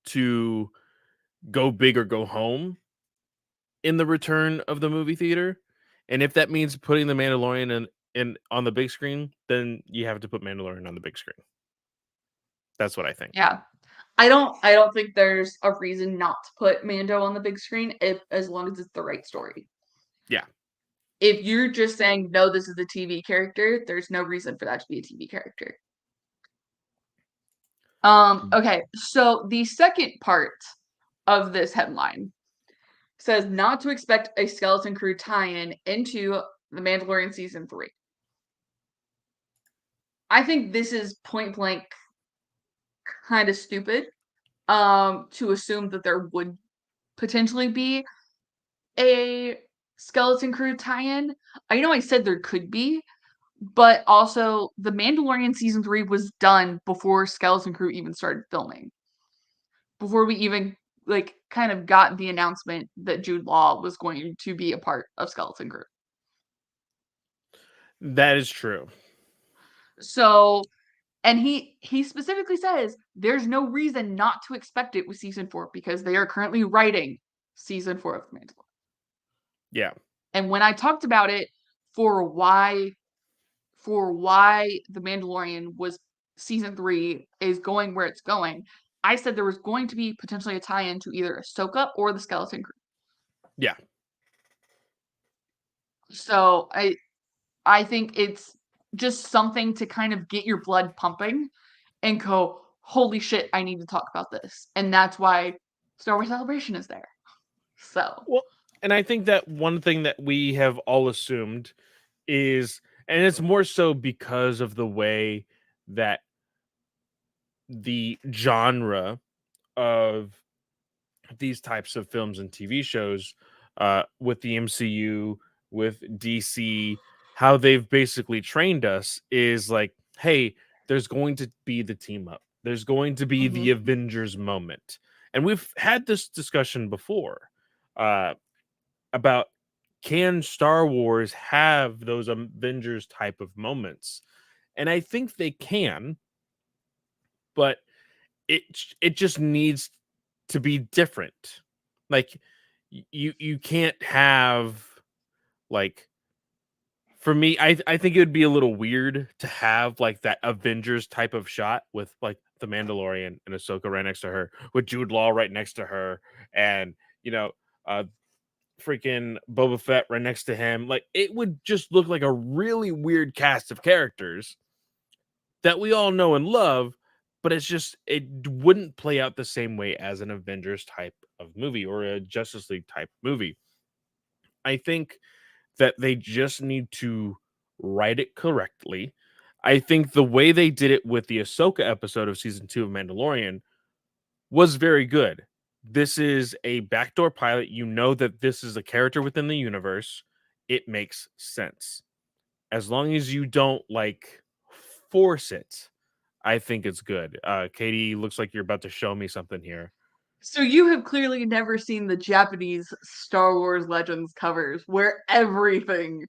to go big or go home in the return of the movie theater. And if that means putting the Mandalorian in on the big screen, then you have to put Mandalorian on the big screen. That's what I think. Yeah. I don't think there's a reason not to put Mando on the big screen if as long as it's the right story. Yeah. If you're just saying no, this is a TV character, there's no reason for that to be a TV character. Okay, so the second part of this headline says not to expect a Skeleton Crew tie-in into The Mandalorian season 3. I think this is point blank kind of stupid to assume that there would potentially be a Skeleton Crew tie-in. I know I said there could be, but also The Mandalorian season 3 was done before Skeleton Crew even started filming. Before we even like kind of got the announcement that Jude Law was going to be a part of Skeleton Crew. That is true. So, and he specifically says there's no reason not to expect it with season 4 because they are currently writing season 4 of Mandalorian. Yeah. And when I talked about it for why The Mandalorian was season 3 is going where it's going, I said there was going to be potentially a tie-in to either Ahsoka or the Skeleton Crew. Yeah. So I think it's just something to kind of get your blood pumping and go, holy shit, I need to talk about this. And that's why Star Wars Celebration is there. So, Well, and I think that one thing that we have all assumed is, and it's more so because of the way that the genre of these types of films and TV shows, with the MCU, with DC, how they've basically trained us is like, hey, there's going to be the team up, there's going to be the mhm. Avengers moment. And we've had this discussion before, uh, about, can Star Wars have those Avengers type of moments? And I think they can, but it just needs to be different. Like, you can't have, like, for me, I think it would be a little weird to have like that Avengers type of shot with like the Mandalorian and Ahsoka right next to her, with Jude Law right next to her, and you know, uh freaking Boba Fett right next to him. Like, it would just look like a really weird cast of characters that we all know and love, but it's just, it wouldn't play out the same way as an Avengers type of movie or a Justice League type movie. I think that they just need to write it correctly. I think the way they did it with the Ahsoka episode of season 2 of Mandalorian was very good. This is a backdoor pilot. You know that this is a character within the universe. It makes sense. As long as you don't like force it, I think it's good. Katie, looks like you're about to show me something here. So you have clearly never seen the Japanese Star Wars Legends covers where everything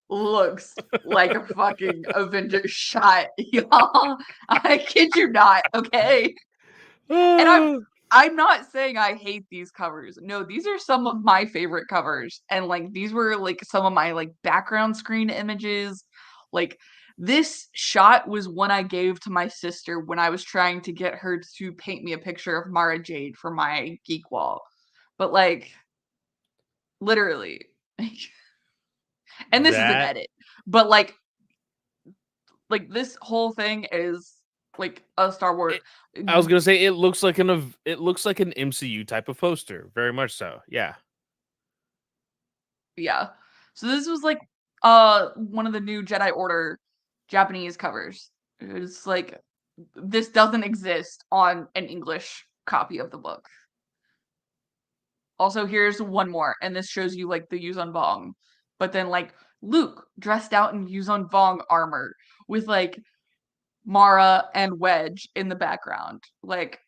looks like a fucking Avengers shot, y'all. I kid you not, okay? And Ah, I'm not saying I hate these covers. No, these are some of my favorite covers. And like these were like some of my like background screen images. Like this shot was one I gave to my sister when I was trying to get her to paint me a picture of Mara Jade for my geek wall. But like literally. And this is an that edit. But like this whole thing is like a Star Wars. it, I was gonna say, it looks like an MCU type of poster, very much so. Yeah. Yeah. So this was like one of the new Jedi Order Japanese covers. It's like this doesn't exist on an English copy of the book. Also, here's one more, and this shows you like the Yuzon Vong, but then like Luke dressed out in Yuzon Vong armor with like Mara and Wedge in the background. Like,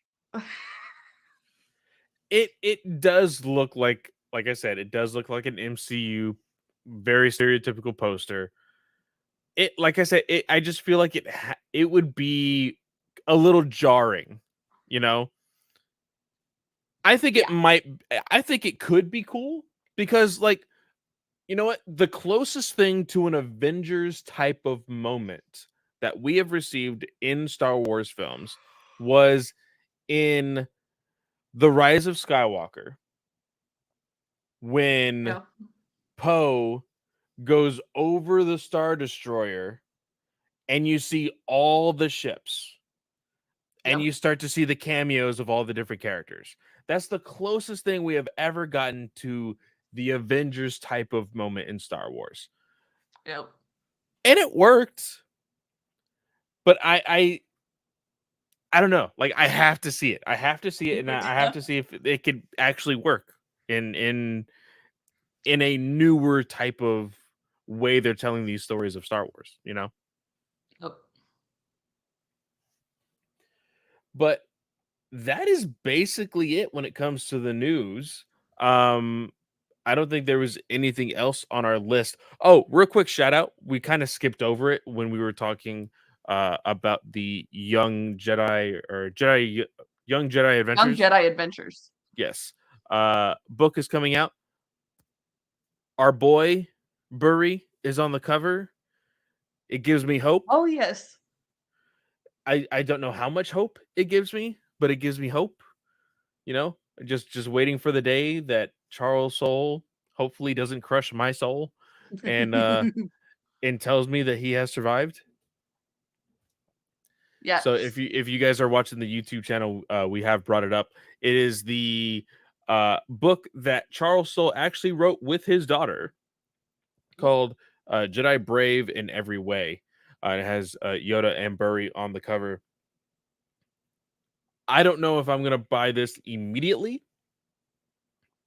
It does look like I said, it does look like an MCU very stereotypical poster. It, like I said, I just feel like it would be a little jarring, you know? I think it yeah, might I think it could be cool because, like, you know what? The closest thing to an Avengers type of moment that we have received in Star Wars films was in The Rise of Skywalker, when yeah, Poe goes over the Star Destroyer and you see all the ships. and Yep. you start to see the cameos of all the different characters. That's the closest thing we have ever gotten to the Avengers type of moment in Star Wars. Yep. And it worked, but I don't know. Like, I have to see it. I have to see it, and I have Yep. to see if it could actually work in a newer type of way they're telling these stories of Star Wars, you know? Yep. But that is basically it when it comes to the news. Um, I don't think there was anything else on our list. Oh, real quick shout out. We kind of skipped over it when we were talking about the Young Jedi Young Adventures. Jedi Adventures. Yes. Book is coming out. Our boy Burry is on the cover. It gives me hope. Oh yes. I don't know how much hope it gives me, but it gives me hope. You know, just waiting for the day that Charles Soule hopefully doesn't crush my soul and tells me that he has survived. So Yes. if you guys are watching the YouTube channel, we have brought it up. It is the book that Charles Soule actually wrote with his daughter called Jedi Brave in Every Way. It has Yoda and Burry on the cover. I don't know if I'm gonna buy this immediately,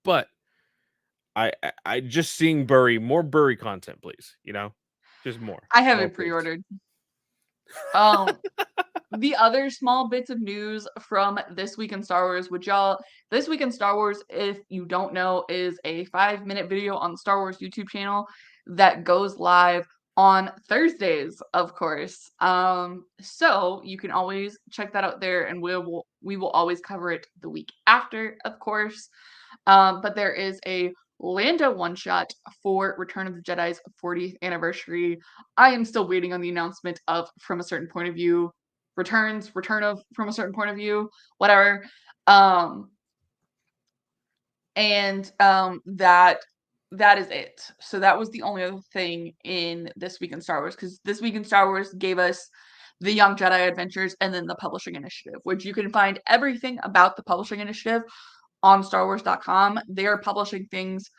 but I just seeing more Burry content, please. You know, just I have more, it please. pre-ordered. Um, the other small bits of news from This Week in Star Wars, which y'all, This Week in Star Wars, if you don't know, is a 5-minute video on the Star Wars YouTube channel that goes live on Thursdays, of course. So you can always check that out there, and we will always cover it the week after, of course. But there is a Lando one shot for Return of the Jedi's 40th anniversary. I am still waiting on the announcement of From a Certain Point of View return of From a Certain Point of View, whatever. Um, and that is it. So that was the only other thing in This Week in Star Wars, because This Week in Star Wars gave us the Young Jedi Adventures and then the Publishing Initiative, which you can find everything about the Publishing Initiative on StarWars.com. They are publishing things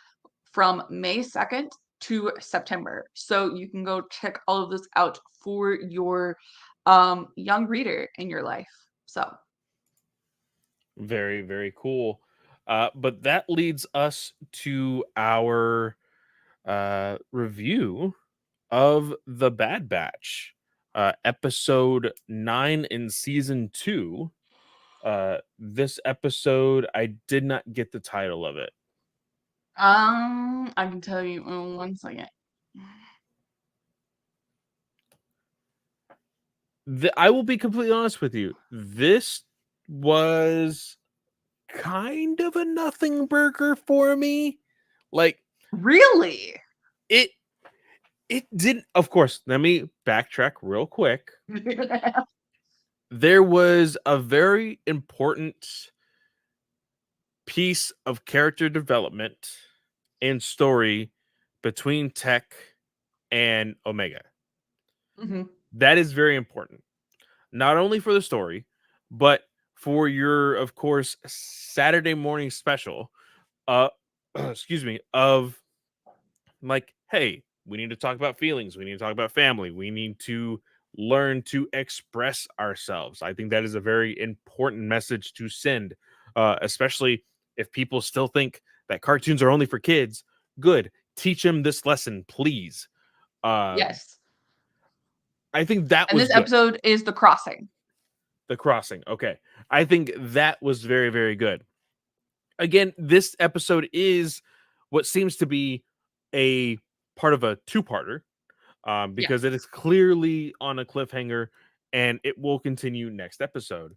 from May 2nd to September. So you can go check all of this out for your young reader in your life. So, Very, very cool. But that leads us to our review of The Bad Batch, episode 9 in season 2. This episode, I did not get the title of it. I can tell you in 1 second. I will be completely honest with you. This was kind of a nothing burger for me. Like, Really? it it didn't, of course, let me backtrack real quick. There was a very important piece of character development and story between Tech and Omega. Mhm. That is very important, not only for the story, but for your, of course, Saturday morning special. Uh, excuse me, of like, hey, we need to talk about feelings. We need to talk about family. We need to learn to express ourselves. I think that is a very important message to send, especially if people still think that cartoons are only for kids. Good. Teach them this lesson, please. Um, Yes. I think that And was this good. episode is The Crossing. The crossing. Okay. I think that was very, very good. Again, this episode is what seems to be a part of a two-parter, because it Yes. is clearly on a cliffhanger and it will continue next episode.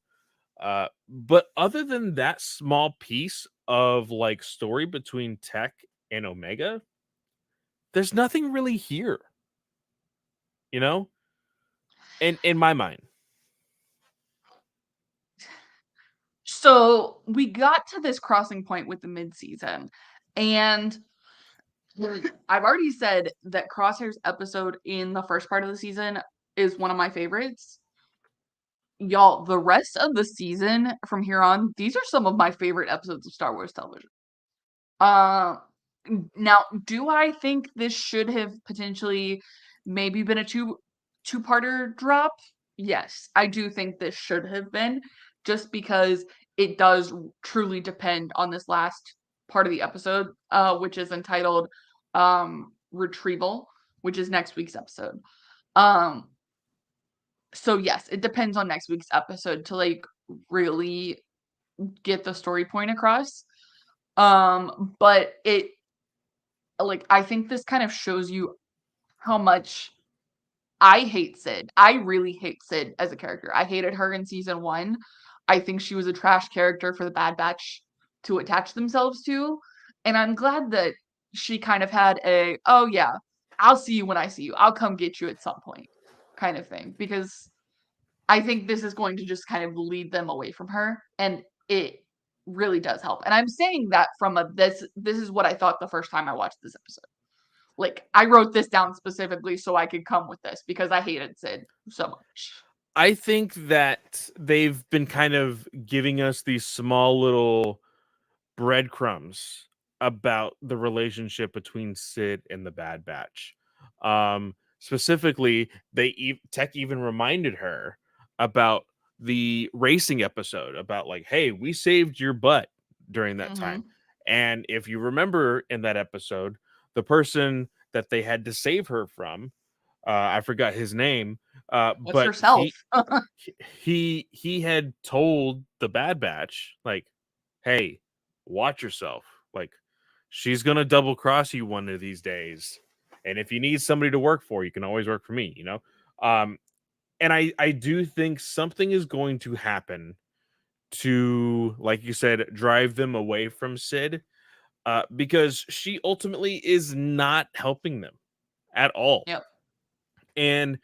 But other than that small piece of like story between Tech and Omega, there's nothing really here, you know? In my mind. So we got to this crossing point with the mid-season, and I've already said that Crosshair's episode in the first part of the season is one of my favorites. y'all, the rest of the season from here on, these are some of my favorite episodes of Star Wars television. Uh, Now, do I think this should have potentially maybe been a two-parter drop? Yes, I do think this should have been, just because it does truly depend on this last part of the episode, which is entitled Retrieval, which is next week's episode. Um, so yes, it depends on next week's episode to like really get the story point across. But it like I think this kind of shows you how much I hate Sid. I really hate Sid as a character. I hated her in season 1. I think she was a trash character for the Bad Batch to attach themselves to, and I'm glad that she kind of had a, "Oh, yeah, I'll see you when I see you. I'll come get you at some point," kind of thing, because I think this is going to just kind of lead them away from her, and it really does help. And I'm saying that from a this is what I thought the first time I watched this episode. Like, I wrote this down specifically so I could come with this because I hated Sid so much. I think that they've been kind of giving us these small little breadcrumbs about the relationship between Sid and the Bad Batch. Specifically, Tech even reminded her about the racing episode about like, hey, we saved your butt during that time. Mhm. And if you remember in that episode, the person that they had to save her from, I forgot his name, Was but herself. he had told the Bad Batch like, "Hey, watch yourself. Like, she's gonna double cross you one of these days, and if you need somebody to work for, you can always work for me." You know, um, and I do think something is going to happen to, like you said, drive them away from Sid, because she ultimately is not helping them at all, Yep, and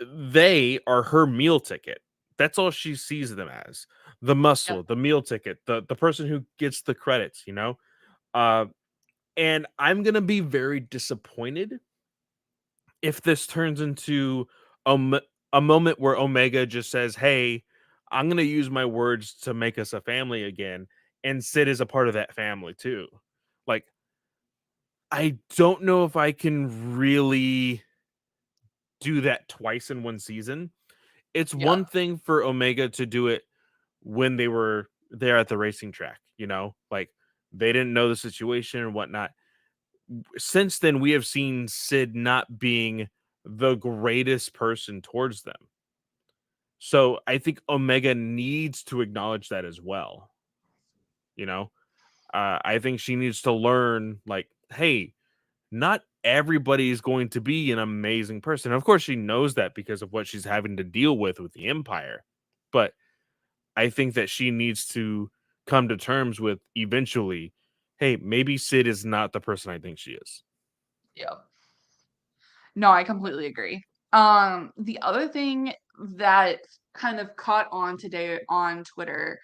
they are her meal ticket. That's all she sees them as. The yep, muscle, the meal ticket, the person who gets the credits, you know? Uh, and I'm gonna be very disappointed if this turns into a, m- a moment where Omega just says, "Hey, I'm gonna use my words to make us a family again," and Sid is a part of that family too. Like, I don't know if I can really do that twice in one season. It's yep, one thing for Omega to do it when they were there at the racing track, you know, like they didn't know the situation and whatnot. Since then, we have seen Sid not being the greatest person towards them. So I think Omega needs to acknowledge that as well. You know, I think she needs to learn, like, hey, not everybody is going to be an amazing person. Of course, she knows that because of what she's having to deal with the Empire. But I think that she needs to come to terms with eventually, hey, maybe Sid is not the person I think she is. yep. No, I completely agree. The other thing that kind of caught on today on Twitter,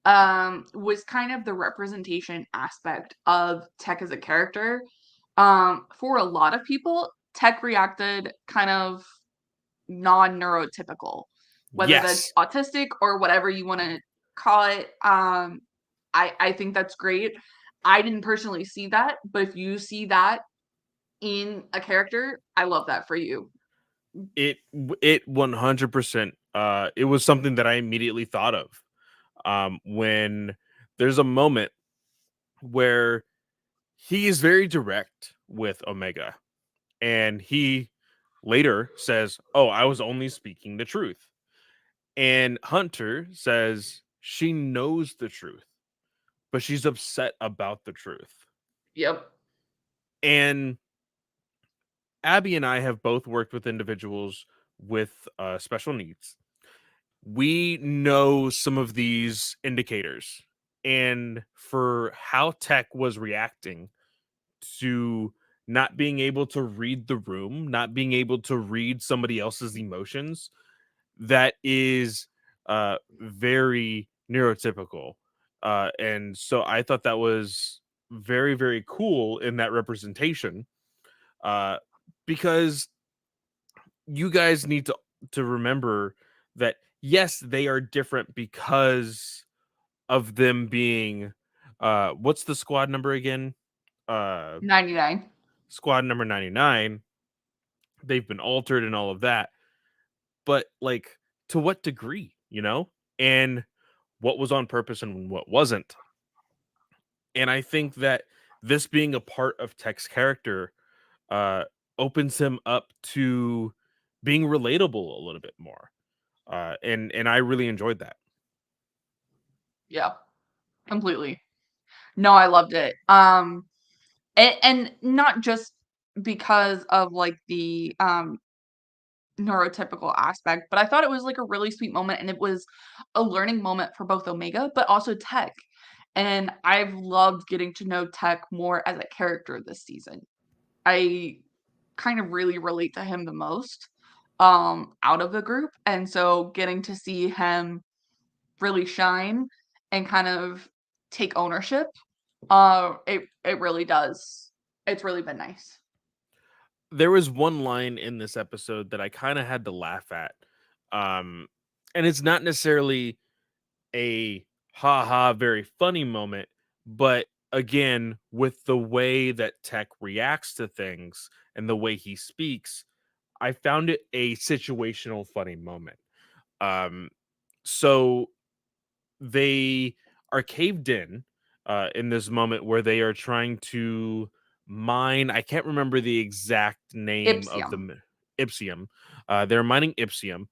was kind of the representation aspect of Tech as a character. For a lot of people, Tech reacted kind of non-neurotypical, whether that's Yes, autistic or whatever you want to call it. I think that's great. I didn't personally see that, but if you see that in a character, I love that for you. it 100%, it was something that I immediately thought of, when there's a moment where he is very direct with Omega, and he later says, "Oh, I was only speaking the truth." And Hunter says she knows the truth, but she's upset about the truth. Yep. And Abby and I have both worked with individuals with special needs. We know some of these indicators. And for how Tech was reacting to not being able to read the room, not being able to read somebody else's emotions, that is very neurotypical. And so I thought that was very, very cool in that representation, uh, because you guys need to to remember that yes, they are different because of them being what's the squad number again? Uh 99. Squad number 99. They've been altered and all of that. But like to what degree, you know? And what was on purpose and what wasn't. And I think that this being a part of Tech's character uh opens him up to being relatable a little bit more. And I really enjoyed that. Yeah, completely. No, I loved it. And not just because of, like, the, neurotypical aspect, but I thought it was, like, a really sweet moment, and it was a learning moment for both Omega, but also Tech, and I've loved getting to know Tech more as a character this season. I kind of really relate to him the most, out of the group, and so getting to see him really shine and kind of take ownership, it really does. It's really been nice. There was one line in this episode that I kind of had to laugh at. Um and it's not necessarily a haha very funny moment, but again, with the way that Tech reacts to things and the way he speaks, I found it a situational funny moment. Um so they are caved in this moment where they are trying to mine. I can't remember the exact name of the Ipsium. Ipsium. They're mining Ipsium,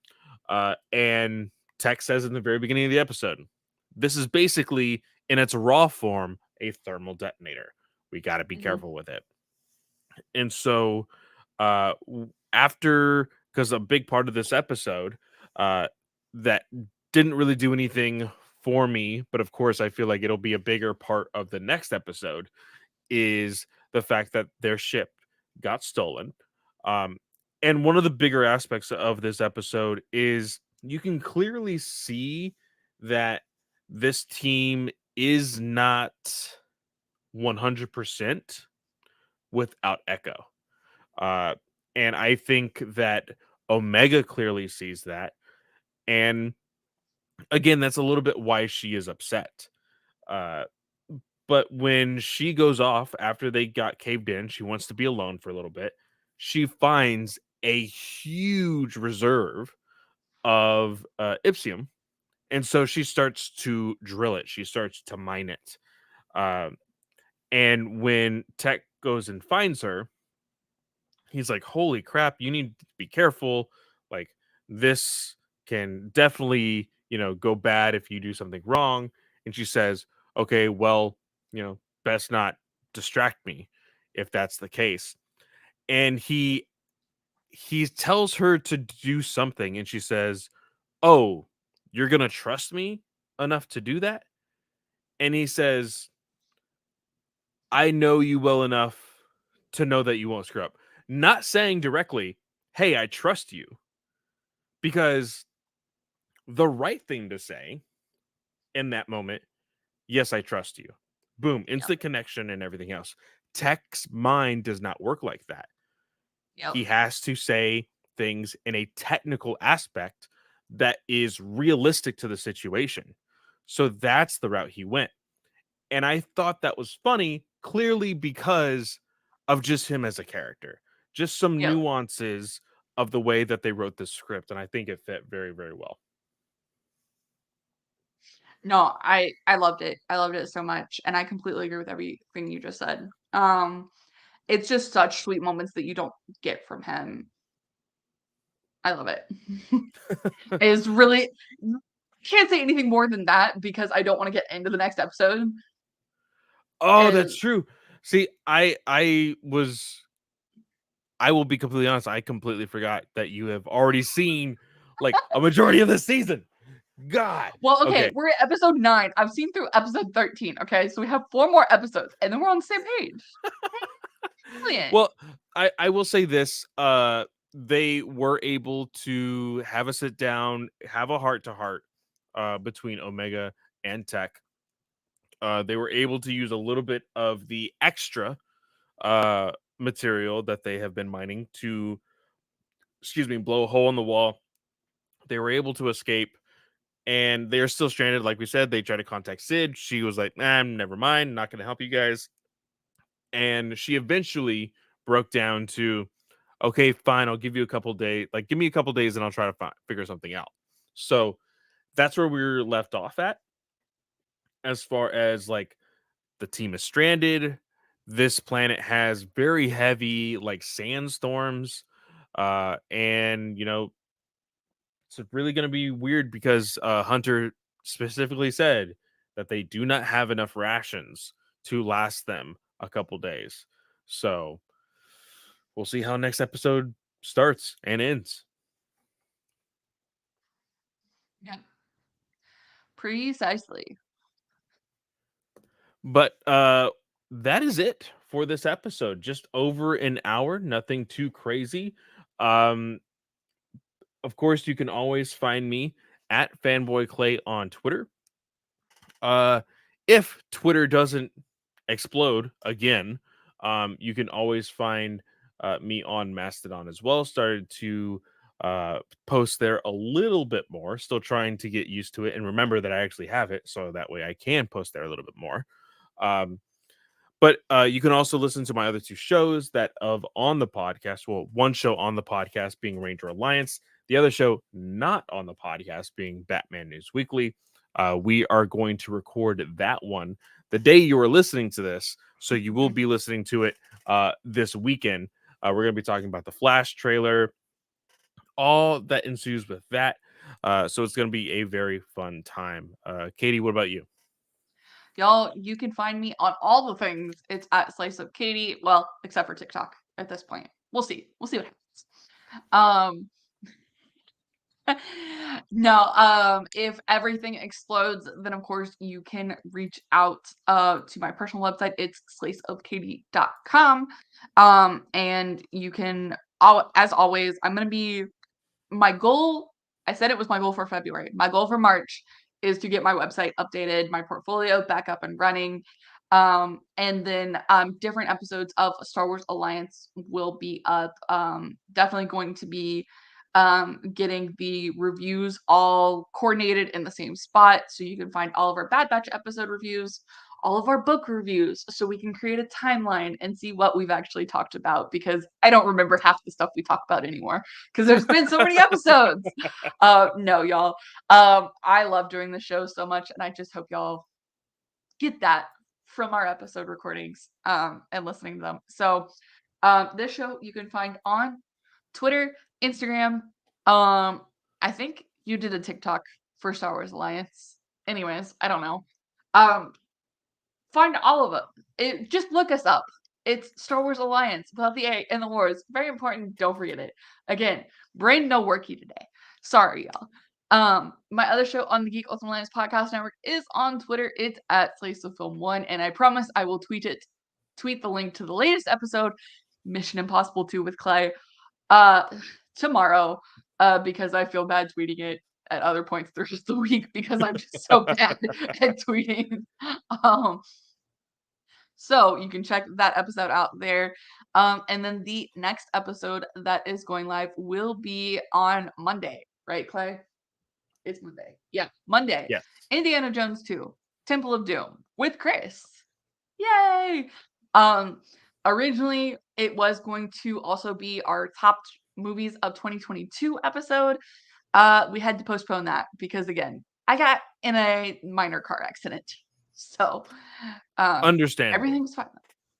and Tech says in the very beginning of the episode, "This is basically in its raw form a thermal detonator. We got to be Mhm, careful with it." And so, after, because a big part of this episode uh, that didn't really do anything for me, but of course, I feel like it'll be a bigger part of the next episode, is the fact that their ship got stolen. Um, and one of the bigger aspects of this episode is you can clearly see that this team is not 100% without Echo. Uh, and I think that Omega clearly sees that. And again, that's a little bit why she is upset. Uh, but when she goes off after they got caved in, she wants to be alone for a little bit. She finds a huge reserve of Ipsium. And so she starts to drill it, she starts to mine it. Um, and when Tech goes and finds her, he's like, "Holy crap, you need to be careful. Like, this can definitely, go bad if you do something wrong." And she says, "Okay, well, best not distract me if that's the case." And he tells her to do something, and she says, "Oh, you're gonna trust me enough to do that?" And he says, "I know you well enough to know that you won't screw up." Not saying directly, "Hey, I trust you," because the right thing to say in that moment, "Yes, I trust you." Boom, yep, instant connection and everything else. Tech's mind does not work like that. yep. He has to say things in a technical aspect that is realistic to the situation. So that's the route he went. And I thought that was funny, clearly because of just him as a character, just some Yep. nuances of the way that they wrote this script. And I think it fit very, very well. No, I loved it. I loved it so much, and I completely agree with everything you just said. It's just such sweet moments that you don't get from him. I love it. It is really can't say anything more than that because I don't wanna get into the next episode. Oh, that's And true. See, I will be completely honest, I completely forgot that you have already seen like a majority of the season. God. well, okay, Okay. we're at episode 9. I've seen through episode 13, okay? So we have 4 more episodes, and then we're on the same page. Brilliant. Well, I will say this, they were able to have a sit down, have a heart to heart between Omega and Tech. They were able to use a little bit of the extra uh material that they have been mining to, excuse me, blow a hole in the wall They were able to escape, and they're still stranded. Like we said, they tried to contact Sid. She was like, "Nah, never mind. Not going to help you guys." And she eventually broke down to, "Okay, fine. I'll give you a couple days. Like, give me a couple days, and I'll try to figure something out." So that's where we were left off at, as far as like the team is stranded. This planet has very heavy like sandstorms, and it's really going to be weird because Hunter specifically said that they do not have enough rations to last them a couple days. So we'll see how next episode starts and ends. Yeah, precisely. But that is it for this episode. Just over an hour, nothing too crazy. Um of course, you can always find me at Fanboy Clay on Twitter. Uh, if Twitter doesn't explode again, you can always find me on Mastodon as well. Started to post there a little bit more. Still trying to get used to it and remember that I actually have it, so that way I can post there a little bit more. Um, but you can also listen to my other two shows that of on the podcast. Well, one show on the podcast being Ranger Alliance, the other show not on the podcast being Batman News Weekly. We are going to record that one the day you are listening to this, so you will be listening to it this weekend. We're going to be talking about the Flash trailer, all that ensues with that. So it's going to be a very fun time. Katie, what about you? Y'all, you can find me on all the things. It's at Slice of Katie. Well, except for TikTok at this point. We'll see. We'll see what happens. No, if everything explodes, then of course you can reach out to my personal website. It's sliceofkatie.com. And you can as always, I'm gonna be my goal, I said it was my goal for February. My goal for March is to get my website updated, my portfolio back up and running. And then different episodes of Star Wars Alliance will be up. Definitely going to be getting the reviews all coordinated in the same spot. So you can find all of our Bad Batch episode reviews, all of our book reviews, so we can create a timeline and see what we've actually talked about, because I don't remember half the stuff we talk about anymore because there's been so many episodes. No, y'all. I love doing the show so much, and I just hope y'all get that from our episode recordings and listening to them. So this show you can find on Twitter, Instagram. I think you did a TikTok for Star Wars Alliance. Anyways, I don't know. Um, Find all of them. Just look us up. It's Star Wars Alliance without the A and the wars. Very important. Don't forget it. Again, brain no worky today. Sorry, y'all. My other show on the Geek Ultimate Alliance Podcast Network is on Twitter. It's at Slice of Film One, and I promise I will tweet the link to the latest episode, Mission Impossible 2 with Clay, uh, tomorrow, because I feel bad tweeting it at other points through the week because I'm just so bad at tweeting. Um, so you can check that episode out there. And then the next episode that is going live will be on Monday, right, Clay? It's Monday. Yeah, Monday. Yes. Indiana Jones 2, Temple of Doom with Chris. Yay! Um, Originally it was going to also be our top movies of 2022 episode. We had to postpone that because again, I got in a minor car accident. So, Understandable. everything's fine.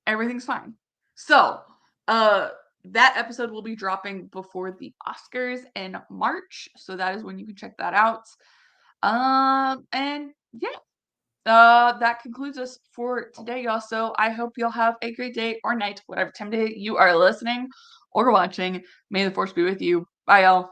Everything's fine. So, uh, that episode will be dropping before the Oscars in March. So that is when you can check that out. And yeah, that concludes us for today, y'all. So I hope y'all have a great day or night, whatever time of day you are listening or watching. May the force be with you. Bye, y'all.